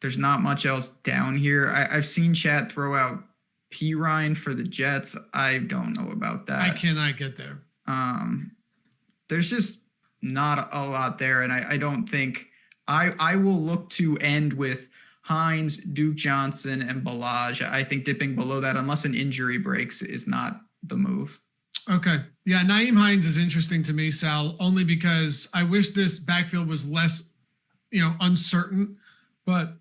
There's not much else down here. I've seen chat throw out P. Ryan for the Jets. I don't know about that. I cannot get there. There's just not a lot there. And I don't think I will look to end with Hines, Duke Johnson, and Ballage. I think dipping below that, unless an injury breaks, is not the move. Okay. Yeah, Nyheim Hines is interesting to me, Sal, only because I wish this backfield was less, uncertain, but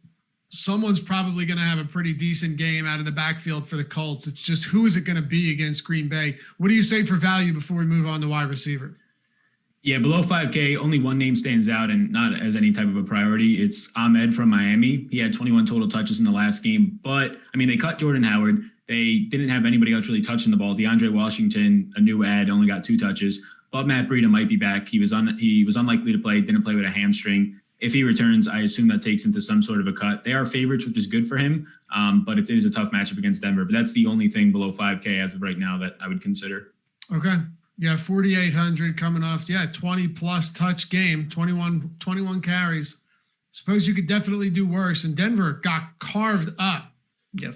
someone's probably going to have a pretty decent game out of the backfield for the Colts. It's just, who is it going to be against Green Bay? What do you say for value before we move on to wide receiver? Yeah, below 5K, only one name stands out and not as any type of a priority. It's Ahmed from Miami. He had 21 total touches in the last game, but they cut Jordan Howard. They didn't have anybody else really touching the ball. DeAndre Washington, a new ad, only got 2 touches, but Matt Breida might be back. He was unlikely to play, didn't play with a hamstring. If he returns, I assume that takes him to some sort of a cut. They are favorites, which is good for him, but it is a tough matchup against Denver. But that's the only thing below 5K as of right now that I would consider. Okay. Yeah, 4,800 coming off. Yeah, 20-plus touch game, 21 carries. Suppose you could definitely do worse. And Denver got carved up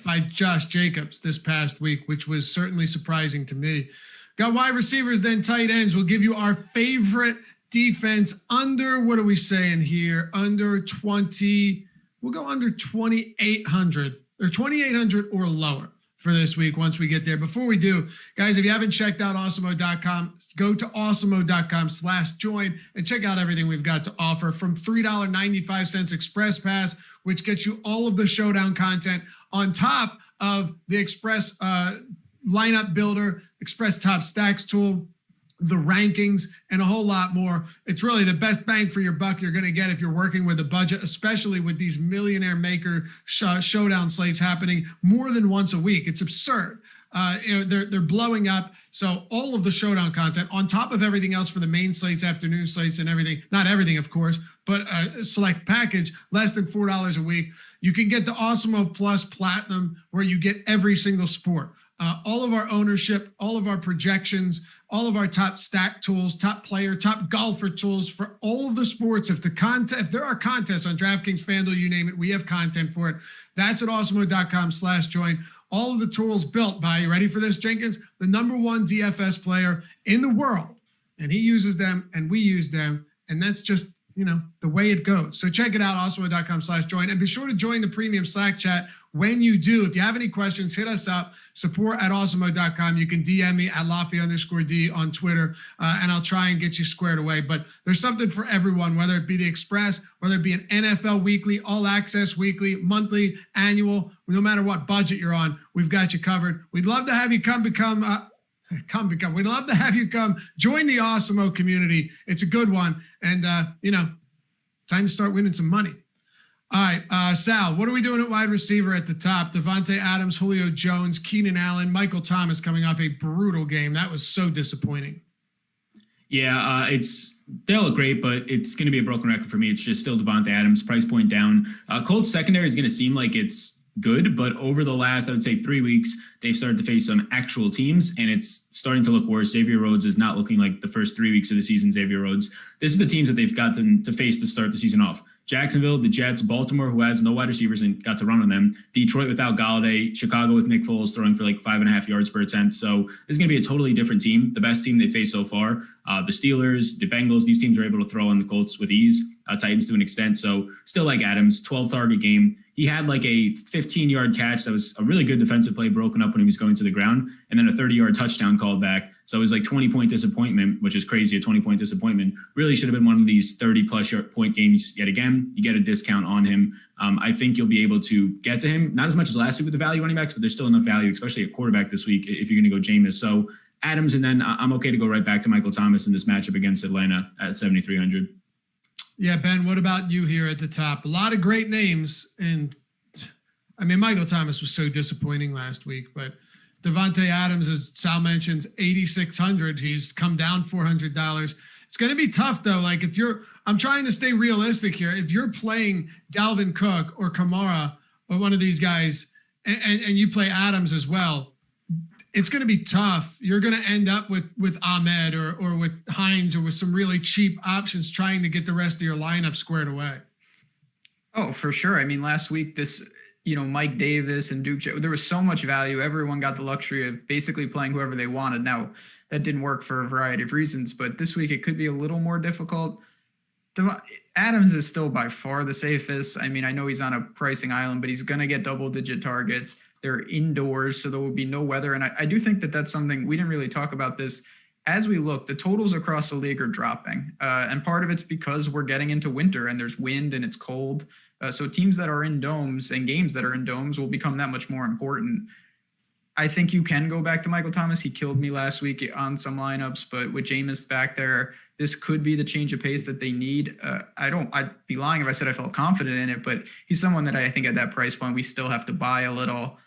by Josh Jacobs this past week, which was certainly surprising to me. Got wide receivers, then tight ends. We'll give you our favorite defense under, what are we saying here? Under 20. We'll go under 2,800 or 2,800 or lower. for this week once we get there. Before we do, guys, if you haven't checked out Awesemo.com, go to Awesemo.com/join and check out everything we've got to offer, from $3.95 Express Pass, which gets you all of the Showdown content on top of the Express lineup builder, Express Top Stacks tool, the rankings, and a whole lot more. It's really the best bang for your buck you're going to get if you're working with a budget, especially with these millionaire maker showdown slates happening more than once a week. It's absurd. They're blowing up. So all of the showdown content on top of everything else for the main slates, afternoon slates, and everything, not everything, of course, but a select package, less than $4 a week. You can get the Awesemo Plus Platinum, where you get every single sport. All of our ownership, all of our projections, all of our top stack tools, top player, top golfer tools for all of the sports. If there are contests on DraftKings, FanDuel, you name it, we have content for it. That's at Awesemo.com/join. All of the tools built by, you ready for this, Jenkins? The #1 DFS player in the world. And he uses them and we use them. And that's just, the way it goes. So check it out, Awesemo.com/join. And be sure to join the premium Slack chat when you do. If you have any questions, hit us up, support@Awesemo.com. You can DM me at Laffy_D on Twitter, and I'll try and get you squared away. But there's something for everyone, whether it be the Express, whether it be an NFL weekly, all access weekly, monthly, annual, no matter what budget you're on, we've got you covered. We'd love to have you we'd love to have you come join the Awesemo community. It's a good one. And, time to start winning some money. All right, Sal, what are we doing at wide receiver at the top? Devontae Adams, Julio Jones, Keenan Allen, Michael Thomas coming off a brutal game. That was so disappointing. Yeah, they look great, but it's going to be a broken record for me. It's just still Devontae Adams, price point down. Colts secondary is going to seem like it's good, but over the last, I would say, 3 weeks, they've started to face some actual teams, and it's starting to look worse. Xavier Rhodes is not looking like the first 3 weeks of the season. Xavier Rhodes. This is the teams that they've gotten to face to start the season off. Jacksonville, the Jets, Baltimore, who has no wide receivers and got to run on them, Detroit without Galladay, Chicago with Nick Foles throwing for like 5.5 yards per attempt. So this is going to be a totally different team, the best team they faced so far. The Steelers, the Bengals, these teams are able to throw on the Colts with ease, Titans to an extent. So still like Adams, 12-target game. He had like a 15-yard catch that was a really good defensive play broken up when he was going to the ground, and then a 30-yard touchdown called back. So it was like 20-point disappointment, which is crazy, a 20-point disappointment. Really should have been one of these 30-plus point games yet again. You get a discount on him. I think you'll be able to get to him, not as much as last week with the value running backs, but there's still enough value, especially at quarterback this week if you're going to go Jameis. So Adams, and then I'm okay to go right back to Michael Thomas in this matchup against Atlanta at 7,300. Yeah, Ben, what about you here at the top? A lot of great names. And Michael Thomas was so disappointing last week, but Devontae Adams, as Sal mentioned, 8,600. He's come down $400. It's going to be tough though. Like I'm trying to stay realistic here. If you're playing Dalvin Cook or Kamara or one of these guys and you play Adams as well, it's going to be tough. You're going to end up with Ahmed or with Hines or with some really cheap options trying to get the rest of your lineup squared away. Oh, for sure. Last week, Mike Davis and Duke, there was so much value. Everyone got the luxury of basically playing whoever they wanted. Now, that didn't work for a variety of reasons, but this week it could be a little more difficult. Adams is still by far the safest. I know he's on a pricing island, but he's going to get double-digit targets. They're indoors, so there will be no weather. And I do think that that's something, we didn't really talk about this. As we look, the totals across the league are dropping. And part of it's because we're getting into winter and there's wind and it's cold. So teams that are in domes and games that are in domes will become that much more important. I think you can go back to Michael Thomas. He killed me last week on some lineups, but with Jameis back there, this could be the change of pace that they need. I'd be lying if I said I felt confident in it, but he's someone that I think at that price point, we still have to buy a little.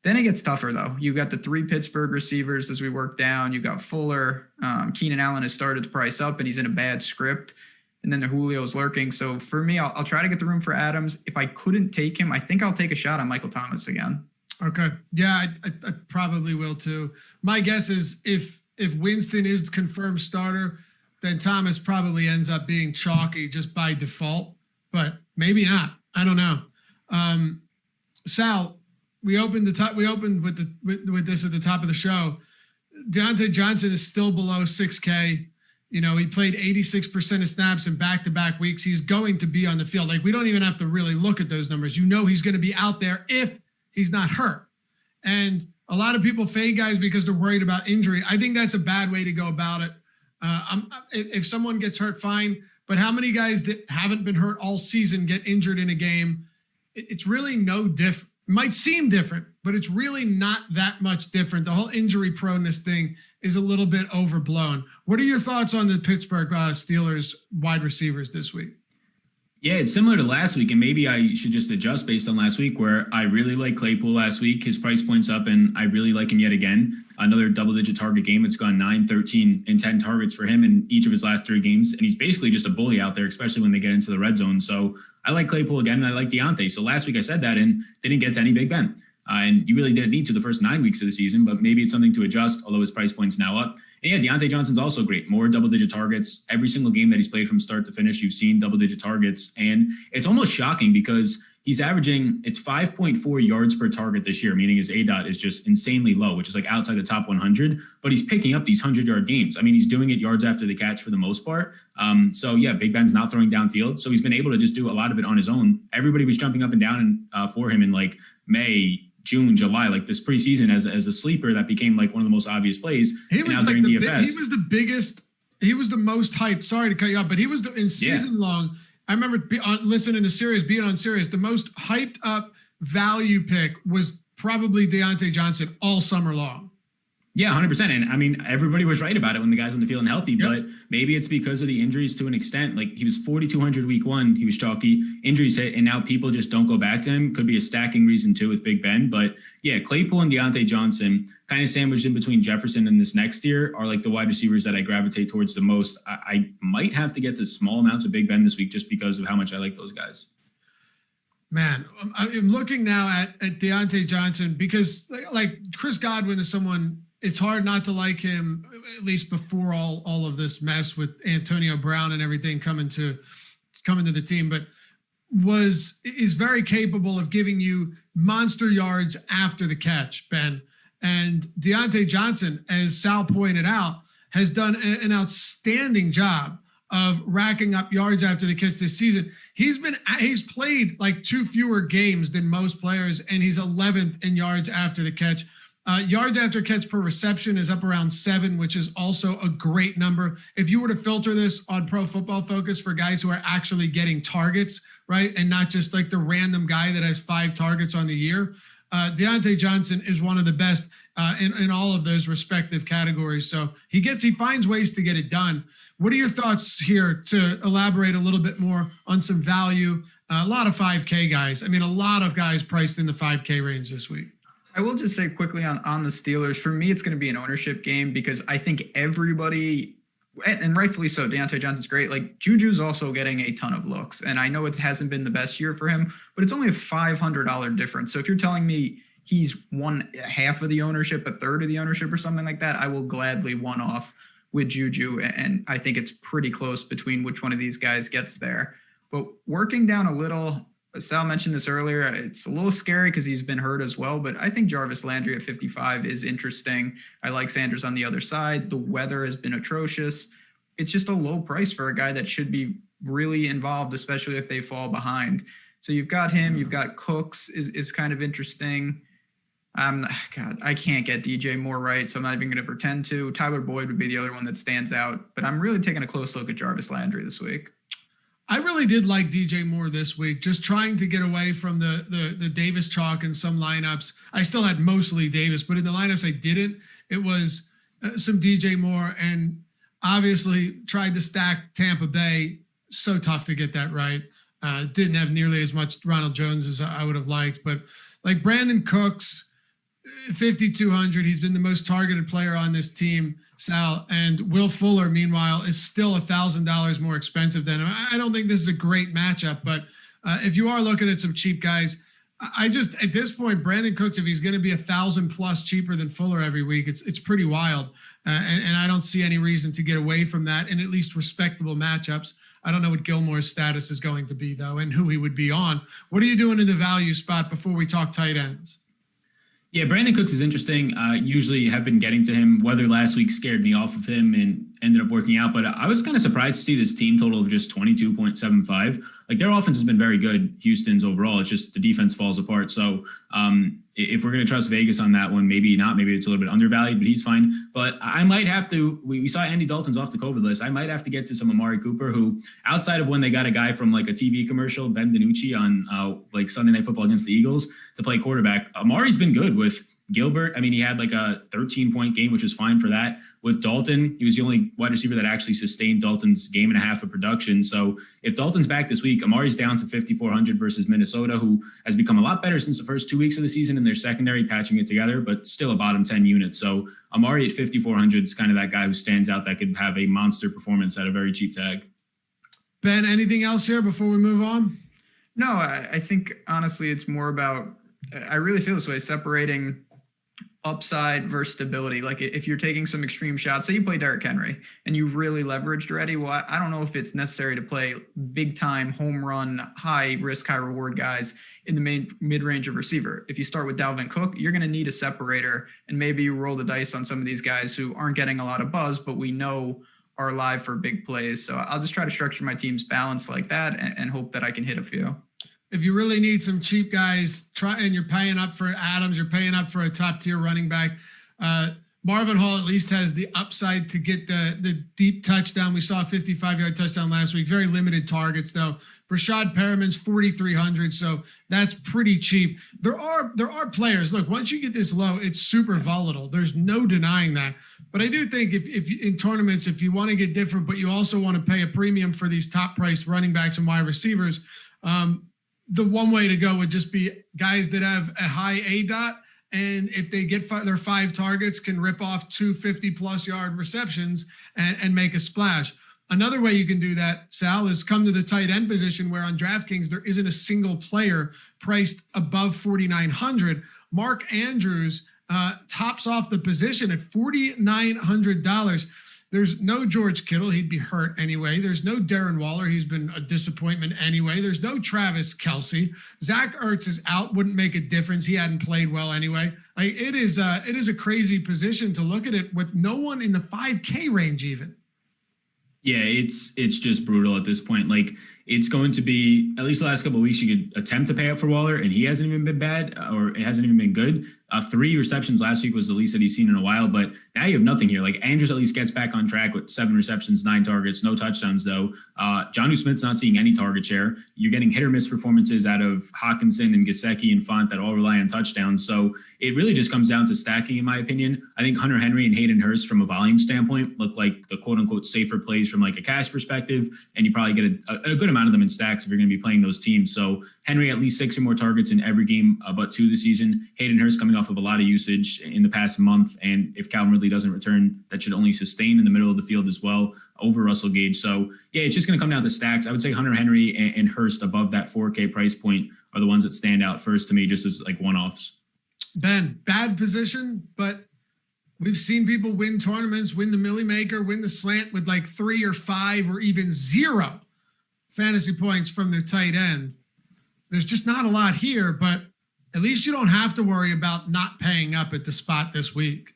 Then it gets tougher, though. You've got the 3 Pittsburgh receivers as we work down. You've got Fuller. Keenan Allen has started to price up, and he's in a bad script. And then the Julio's lurking. So for me, I'll try to get the room for Adams. If I couldn't take him, I think I'll take a shot on Michael Thomas again. Okay. Yeah, I probably will too. My guess is if Winston is confirmed starter, then Thomas probably ends up being chalky just by default, but maybe not. I don't know. Sal, we opened with this at the top of the show. Deontay Johnson is still below 6K. He played 86% of snaps in back-to-back weeks. He's going to be on the field. Like, we don't even have to really look at those numbers. He's going to be out there if he's not hurt. And a lot of people fade guys because they're worried about injury. I think that's a bad way to go about it. If someone gets hurt, fine. But how many guys that haven't been hurt all season get injured in a game? It's really no different. Might seem different, but it's really not that much different. The whole injury proneness thing is a little bit overblown. What are your thoughts on the Pittsburgh Steelers wide receivers this week? Yeah, it's similar to last week, and maybe I should just adjust based on last week, where I really like Claypool last week. His price point's up, and I really like him yet again. Another double-digit target game. It's gone 9, 13, and 10 targets for him in each of his last 3 games, and he's basically just a bully out there, especially when they get into the red zone. So I like Claypool again, and I like Deontay. So last week I said that and didn't get to any Big Ben. And you really didn't need to the first 9 weeks of the season, but maybe it's something to adjust, although his price point's now up. And yeah, Deontay Johnson's also great. More double-digit targets. Every single game that he's played from start to finish, you've seen double-digit targets. And it's almost shocking because he's averaging, it's 5.4 yards per target this year, meaning his ADOT is just insanely low, which is like outside the top 100. But he's picking up these 100-yard games. I mean, he's doing it yards after the catch for the most part. So yeah, Big Ben's not throwing downfield. So he's been able to just do a lot of it on his own. Everybody was jumping up and down for him in like May, June, July, like this preseason as a sleeper that became like one of the most obvious plays. He was like he was the biggest. He was the most hyped. Sorry to cut you off, but he was in season long. I remember listening to Sirius, being on Sirius. The most hyped up value pick was probably Deontay Johnson all summer long. Yeah, 100%. And I mean, everybody was right about it when the guy's on the field and healthy, but maybe it's because of the injuries to an extent. Like he was 4,200 week 1, he was chalky, injuries hit, and now people just don't go back to him. Could be a stacking reason too with Big Ben. But yeah, Claypool and Deontay Johnson kind of sandwiched in between Jefferson and this next year are like the wide receivers that I gravitate towards the most. I might have to get the small amounts of Big Ben this week just because of how much I like those guys. Man, I'm looking now at Deontay Johnson because like Chris Godwin is someone. It's hard not to like him, at least before all of this mess with Antonio Brown and everything coming to the team, but is very capable of giving you monster yards after the catch, Ben. And Deontay Johnson, as Sal pointed out, has done an outstanding job of racking up yards after the catch this season. He's played like 2 fewer games than most players, and he's 11th in yards after the catch. Yards after catch per reception is up around 7, which is also a great number. If you were to filter this on Pro Football Focus for guys who are actually getting targets, right, and not just like the random guy that has 5 targets on the year, Deontay Johnson is one of the best in all of those respective categories. So he finds ways to get it done. What are your thoughts here to elaborate a little bit more on some value? A lot of 5K guys. I mean, a lot of guys priced in the 5K range this week. I will just say quickly on the Steelers, for me, it's going to be an ownership game because I think everybody, and rightfully so, Deontay Johnson's great. Like Juju's also getting a ton of looks. And I know it hasn't been the best year for him, but it's only a $500 difference. So if you're telling me he's half of the ownership, a third of the ownership or something like that, I will gladly one off with Juju. And I think it's pretty close between which one of these guys gets there. But working down a little, Sal mentioned this earlier, it's a little scary because he's been hurt as well, but I think Jarvis Landry at 55 is interesting. I like Sanders on the other side. The weather has been atrocious. It's just a low price for a guy that should be really involved, especially if they fall behind. So you've got him, you've got Cooks is kind of interesting. God, I can't get DJ Moore right, so I'm not even going to pretend to. Tyler Boyd would be the other one that stands out, but I'm really taking a close look at Jarvis Landry this week. I really did like DJ Moore this week, just trying to get away from the Davis chalk in some lineups. I still had mostly Davis, but in the lineups I didn't. It was some DJ Moore, and obviously tried to stack Tampa Bay. So tough to get that right. Didn't have nearly as much Ronald Jones as I would have liked, but like Brandon Cooks, 5,200. He's been the most targeted player on this team, Sal. And Will Fuller, meanwhile, is still $1,000 more expensive than him. I don't think this is a great matchup, but if you are looking at some cheap guys, I just, at this point, Brandon Cooks, if he's going to be $1,000+ cheaper than Fuller every week, it's pretty wild. And I don't see any reason to get away from that in at least respectable matchups. I don't know what Gilmore's status is going to be, though, and who he would be on. What are you doing in the value spot before we talk tight ends? Yeah, Brandon Cooks is interesting. Usually have been getting to him. Weather last week scared me off of him, and ended up working out. But I was kind of surprised to see this team total of just 22.75. Like their offense has been very good. Houston's overall, it's just the defense falls apart. So if we're going to trust Vegas on that one, maybe not. Maybe it's a little bit undervalued, but he's fine. But I might have to. We saw Andy Dalton's off the COVID list. I might have to get to some Amari Cooper, who outside of when they got a guy from like a TV commercial, Ben DiNucci on like Sunday Night Football against the Eagles to play quarterback. Amari's been good with Gilbert. I mean, he had like a 13-point game, which was fine for that. With Dalton, he was the only wide receiver that actually sustained Dalton's game and a half of production. So if Dalton's back this week, Amari's down to 5,400 versus Minnesota, who has become a lot better since the first 2 weeks of the season in their secondary, patching it together, but still a bottom 10 unit. So Amari at 5,400 is kind of that guy who stands out that could have a monster performance at a very cheap tag. Ben, anything else here before we move on? No, I think honestly, it's more about, I really feel this way, separating upside versus stability. Like if you're taking some extreme shots, say you play Derrick Henry and you've really leveraged already. Well, I don't know if it's necessary to play big time home run, high risk, high reward guys in the main mid range of receiver. If you start with Dalvin Cook, you're going to need a separator, and maybe you roll the dice on some of these guys who aren't getting a lot of buzz, but we know are live for big plays. So I'll just try to structure my team's balance like that and hope that I can hit a few. If you really need some cheap guys, and you're paying up for Adams, you're paying up for a top tier running back. Marvin Hall at least has the upside to get the deep touchdown. We saw a 55-yard touchdown last week. Very limited targets though. Rashad Perriman's 4,300, so that's pretty cheap. There are players. Look, once you get this low, it's super volatile. There's no denying that. But I do think if in tournaments, if you want to get different, but you also want to pay a premium for these top priced running backs and wide receivers, the one way to go would just be guys that have a high ADOT, and if they get their 5 targets, can rip off 250-plus yard receptions and make a splash. Another way you can do that, Sal, is come to the tight end position where on DraftKings there isn't a single player priced above 4,900. Mark Andrews tops off the position at $4,900. There's no George Kittle. He'd be hurt anyway. There's no Darren Waller. He's been a disappointment anyway. There's no Travis Kelce. Zach Ertz is out. Wouldn't make a difference. He hadn't played well anyway. Like it is a crazy position to look at it with no one in the 5K range even. Yeah, it's just brutal at this point. Like it's going to be, at least the last couple of weeks, you could attempt to pay up for Waller, and he hasn't even been bad, or it hasn't even been good. 3 receptions last week was the least that he's seen in a while, but now you have nothing here. Like Andrews at least gets back on track with 7 receptions, 9 targets, no touchdowns though. Jonnu Smith's not seeing any target share. You're getting hit or miss performances out of Hawkinson and Gesicki and Font that all rely on touchdowns. So it really just comes down to stacking, in my opinion. I think Hunter Henry and Hayden Hurst from a volume standpoint look like the quote unquote safer plays from like a cash perspective. And you probably get a good amount of them in stacks if you're going to be playing those teams. So Henry at least 6 or more targets in every game but 2 this season. Hayden Hurst coming off of a lot of usage in the past month, and if Calvin Ridley doesn't return, that should only sustain in the middle of the field as well over Russell Gage. So yeah, it's just going to come down to stacks. I would say Hunter Henry and Hurst above that 4K price point are the ones that stand out first to me, just as like one-offs. Ben, bad position, but we've seen people win tournaments, win the Millie Maker, win the slant with like 3 or 5 or even 0 fantasy points from their tight end. There's just not a lot here, but at least you don't have to worry about not paying up at the spot this week.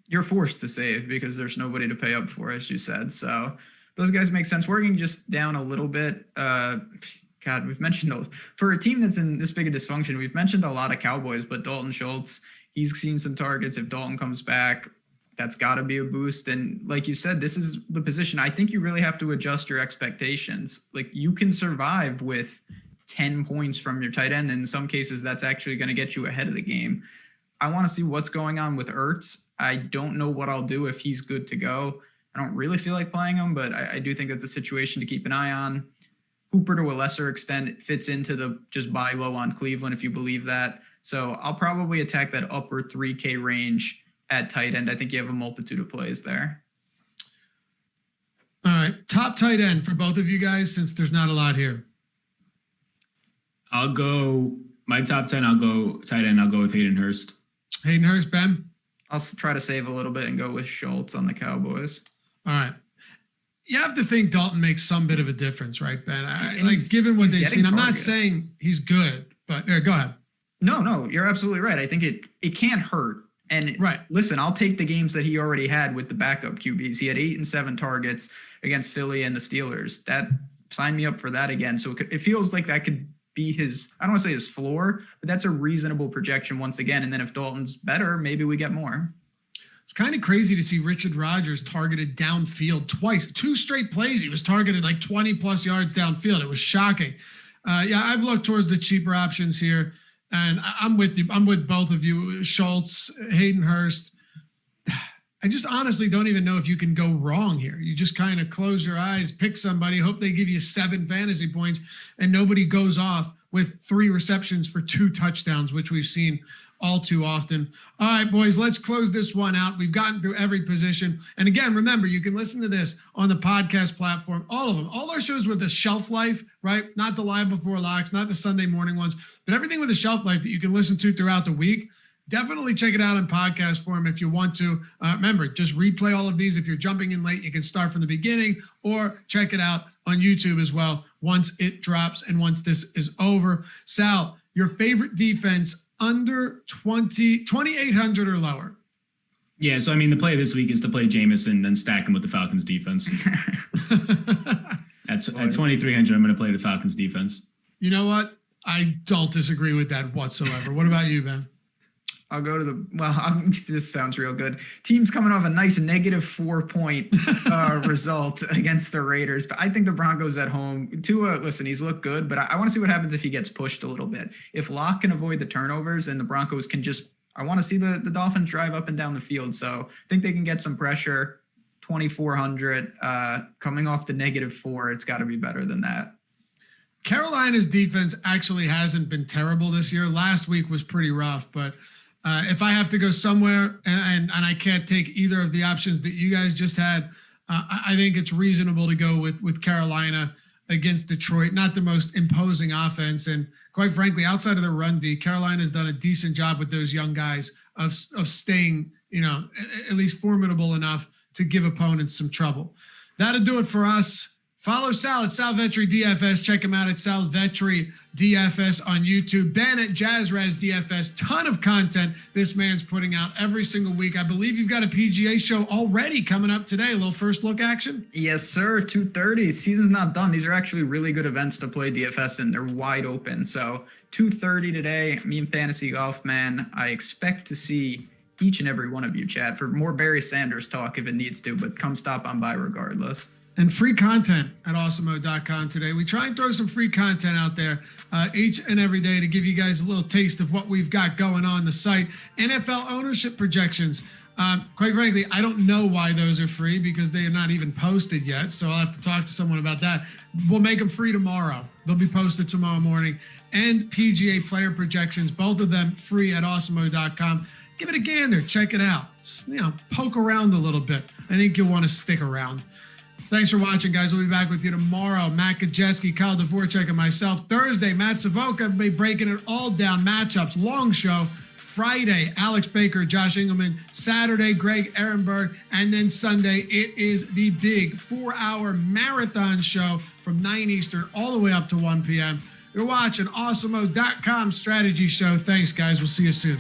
You're forced to save because there's nobody to pay up for, as you said. So those guys make sense. Working just down a little bit. God, we've mentioned, for a team that's in this big a dysfunction, we've mentioned a lot of Cowboys, but Dalton Schultz, he's seen some targets. If Dalton comes back, that's got to be a boost. And like you said, this is the position. I think you really have to adjust your expectations. Like you can survive with 10 points from your tight end. In some cases, that's actually going to get you ahead of the game. I want to see what's going on with Ertz. I don't know what I'll do if he's good to go. I don't really feel like playing him, but I do think that's a situation to keep an eye on. Hooper, to a lesser extent, it fits into the just buy low on Cleveland, if you believe that. So I'll probably attack that upper 3K range at tight end. I think you have a multitude of plays there. All right. Top tight end for both of you guys, since there's not a lot here. I'll go my top 10. I'll go tight end. I'll go with Hayden Hurst. Hayden Hurst, Ben? I'll try to save a little bit and go with Schultz on the Cowboys. All right. You have to think Dalton makes some bit of a difference, right, Ben? Given what they've seen, I'm not saying he's good, but go ahead. No, you're absolutely right. I think it can't hurt. And right. Listen, I'll take the games that he already had with the backup QBs. He had 8 and 7 targets against Philly and the Steelers. That signed me up for that again. So it feels like that could be his, I don't want to say his floor, but that's a reasonable projection once again. And then if Dalton's better, maybe we get more. It's kind of crazy to see Richard Rodgers targeted downfield twice, 2 straight plays. He was targeted like 20 plus yards downfield. It was shocking. I've looked towards the cheaper options here, and I'm with you. I'm with both of you, Schultz, Hayden Hurst. I just honestly don't even know if you can go wrong here. You just kind of close your eyes, pick somebody, hope they give you 7 fantasy points, and nobody goes off with 3 receptions for 2 touchdowns, which we've seen all too often. All right, boys, let's close this one out. We've gotten through every position. And again, remember, you can listen to this on the podcast platform, all of them, all our shows with the shelf life, right? Not the live before locks, not the Sunday morning ones, but everything with a shelf life that you can listen to throughout the week. Definitely check it out in podcast form if you want to. Remember, just replay all of these. If you're jumping in late, you can start from the beginning or check it out on YouTube as well once it drops and once this is over. Sal, your favorite defense under 2,800 or lower? Yeah, so I mean, the play this week is to play Jameson and stack him with the Falcons defense. At 2,300, I'm going to play the Falcons defense. You know what? I don't disagree with that whatsoever. What about you, Ben? I'll go to this sounds real good. Team's coming off a nice -4 point result against the Raiders, but I think the Broncos at home. Tua, listen, he's looked good, but I want to see what happens if he gets pushed a little bit. If Locke can avoid the turnovers and the Broncos can I want to see the Dolphins drive up and down the field. So I think they can get some pressure. 2,400 coming off the -4. It's got to be better than that. Carolina's defense actually hasn't been terrible this year. Last week was pretty rough, but if I have to go somewhere and I can't take either of the options that you guys just had, I think it's reasonable to go with Carolina against Detroit. Not the most imposing offense. And quite frankly, outside of the run D, Carolina's done a decent job with those young guys of staying, at least formidable enough to give opponents some trouble. That'll do it for us. Follow Sal at Sal Vetri DFS. Check him out at Sal Vetri DFS on YouTube. Ben at JazzRaz DFS. Ton of content this man's putting out every single week. I believe you've got a PGA show already coming up today. A little first look action? Yes, sir. 2:30. Season's not done. These are actually really good events to play DFS in. They're wide open. So 2:30 today. Me and Fantasy Golf, man. I expect to see each and every one of you, Chad, for more Barry Sanders talk if it needs to, but come stop on by regardless. And free content at awesemo.com today. We try and throw some free content out there each and every day to give you guys a little taste of what we've got going on the site. NFL ownership projections. Quite frankly, I don't know why those are free because they are not even posted yet. So I'll have to talk to someone about that. We'll make them free tomorrow. They'll be posted tomorrow morning. And PGA player projections, both of them free at awesemo.com. Give it a gander. Check it out. Poke around a little bit. I think you'll want to stick around. Thanks for watching, guys. We'll be back with you tomorrow. Matt Kajeski, Kyle Dvorak, and myself. Thursday, Matt Savoca will be breaking it all down. Matchups, long show. Friday, Alex Baker, Josh Engelman. Saturday, Greg Ehrenberg. And then Sunday, it is the big 4-hour marathon show from 9 Eastern all the way up to 1 p.m. You're watching Awesemo.com strategy show. Thanks, guys. We'll see you soon.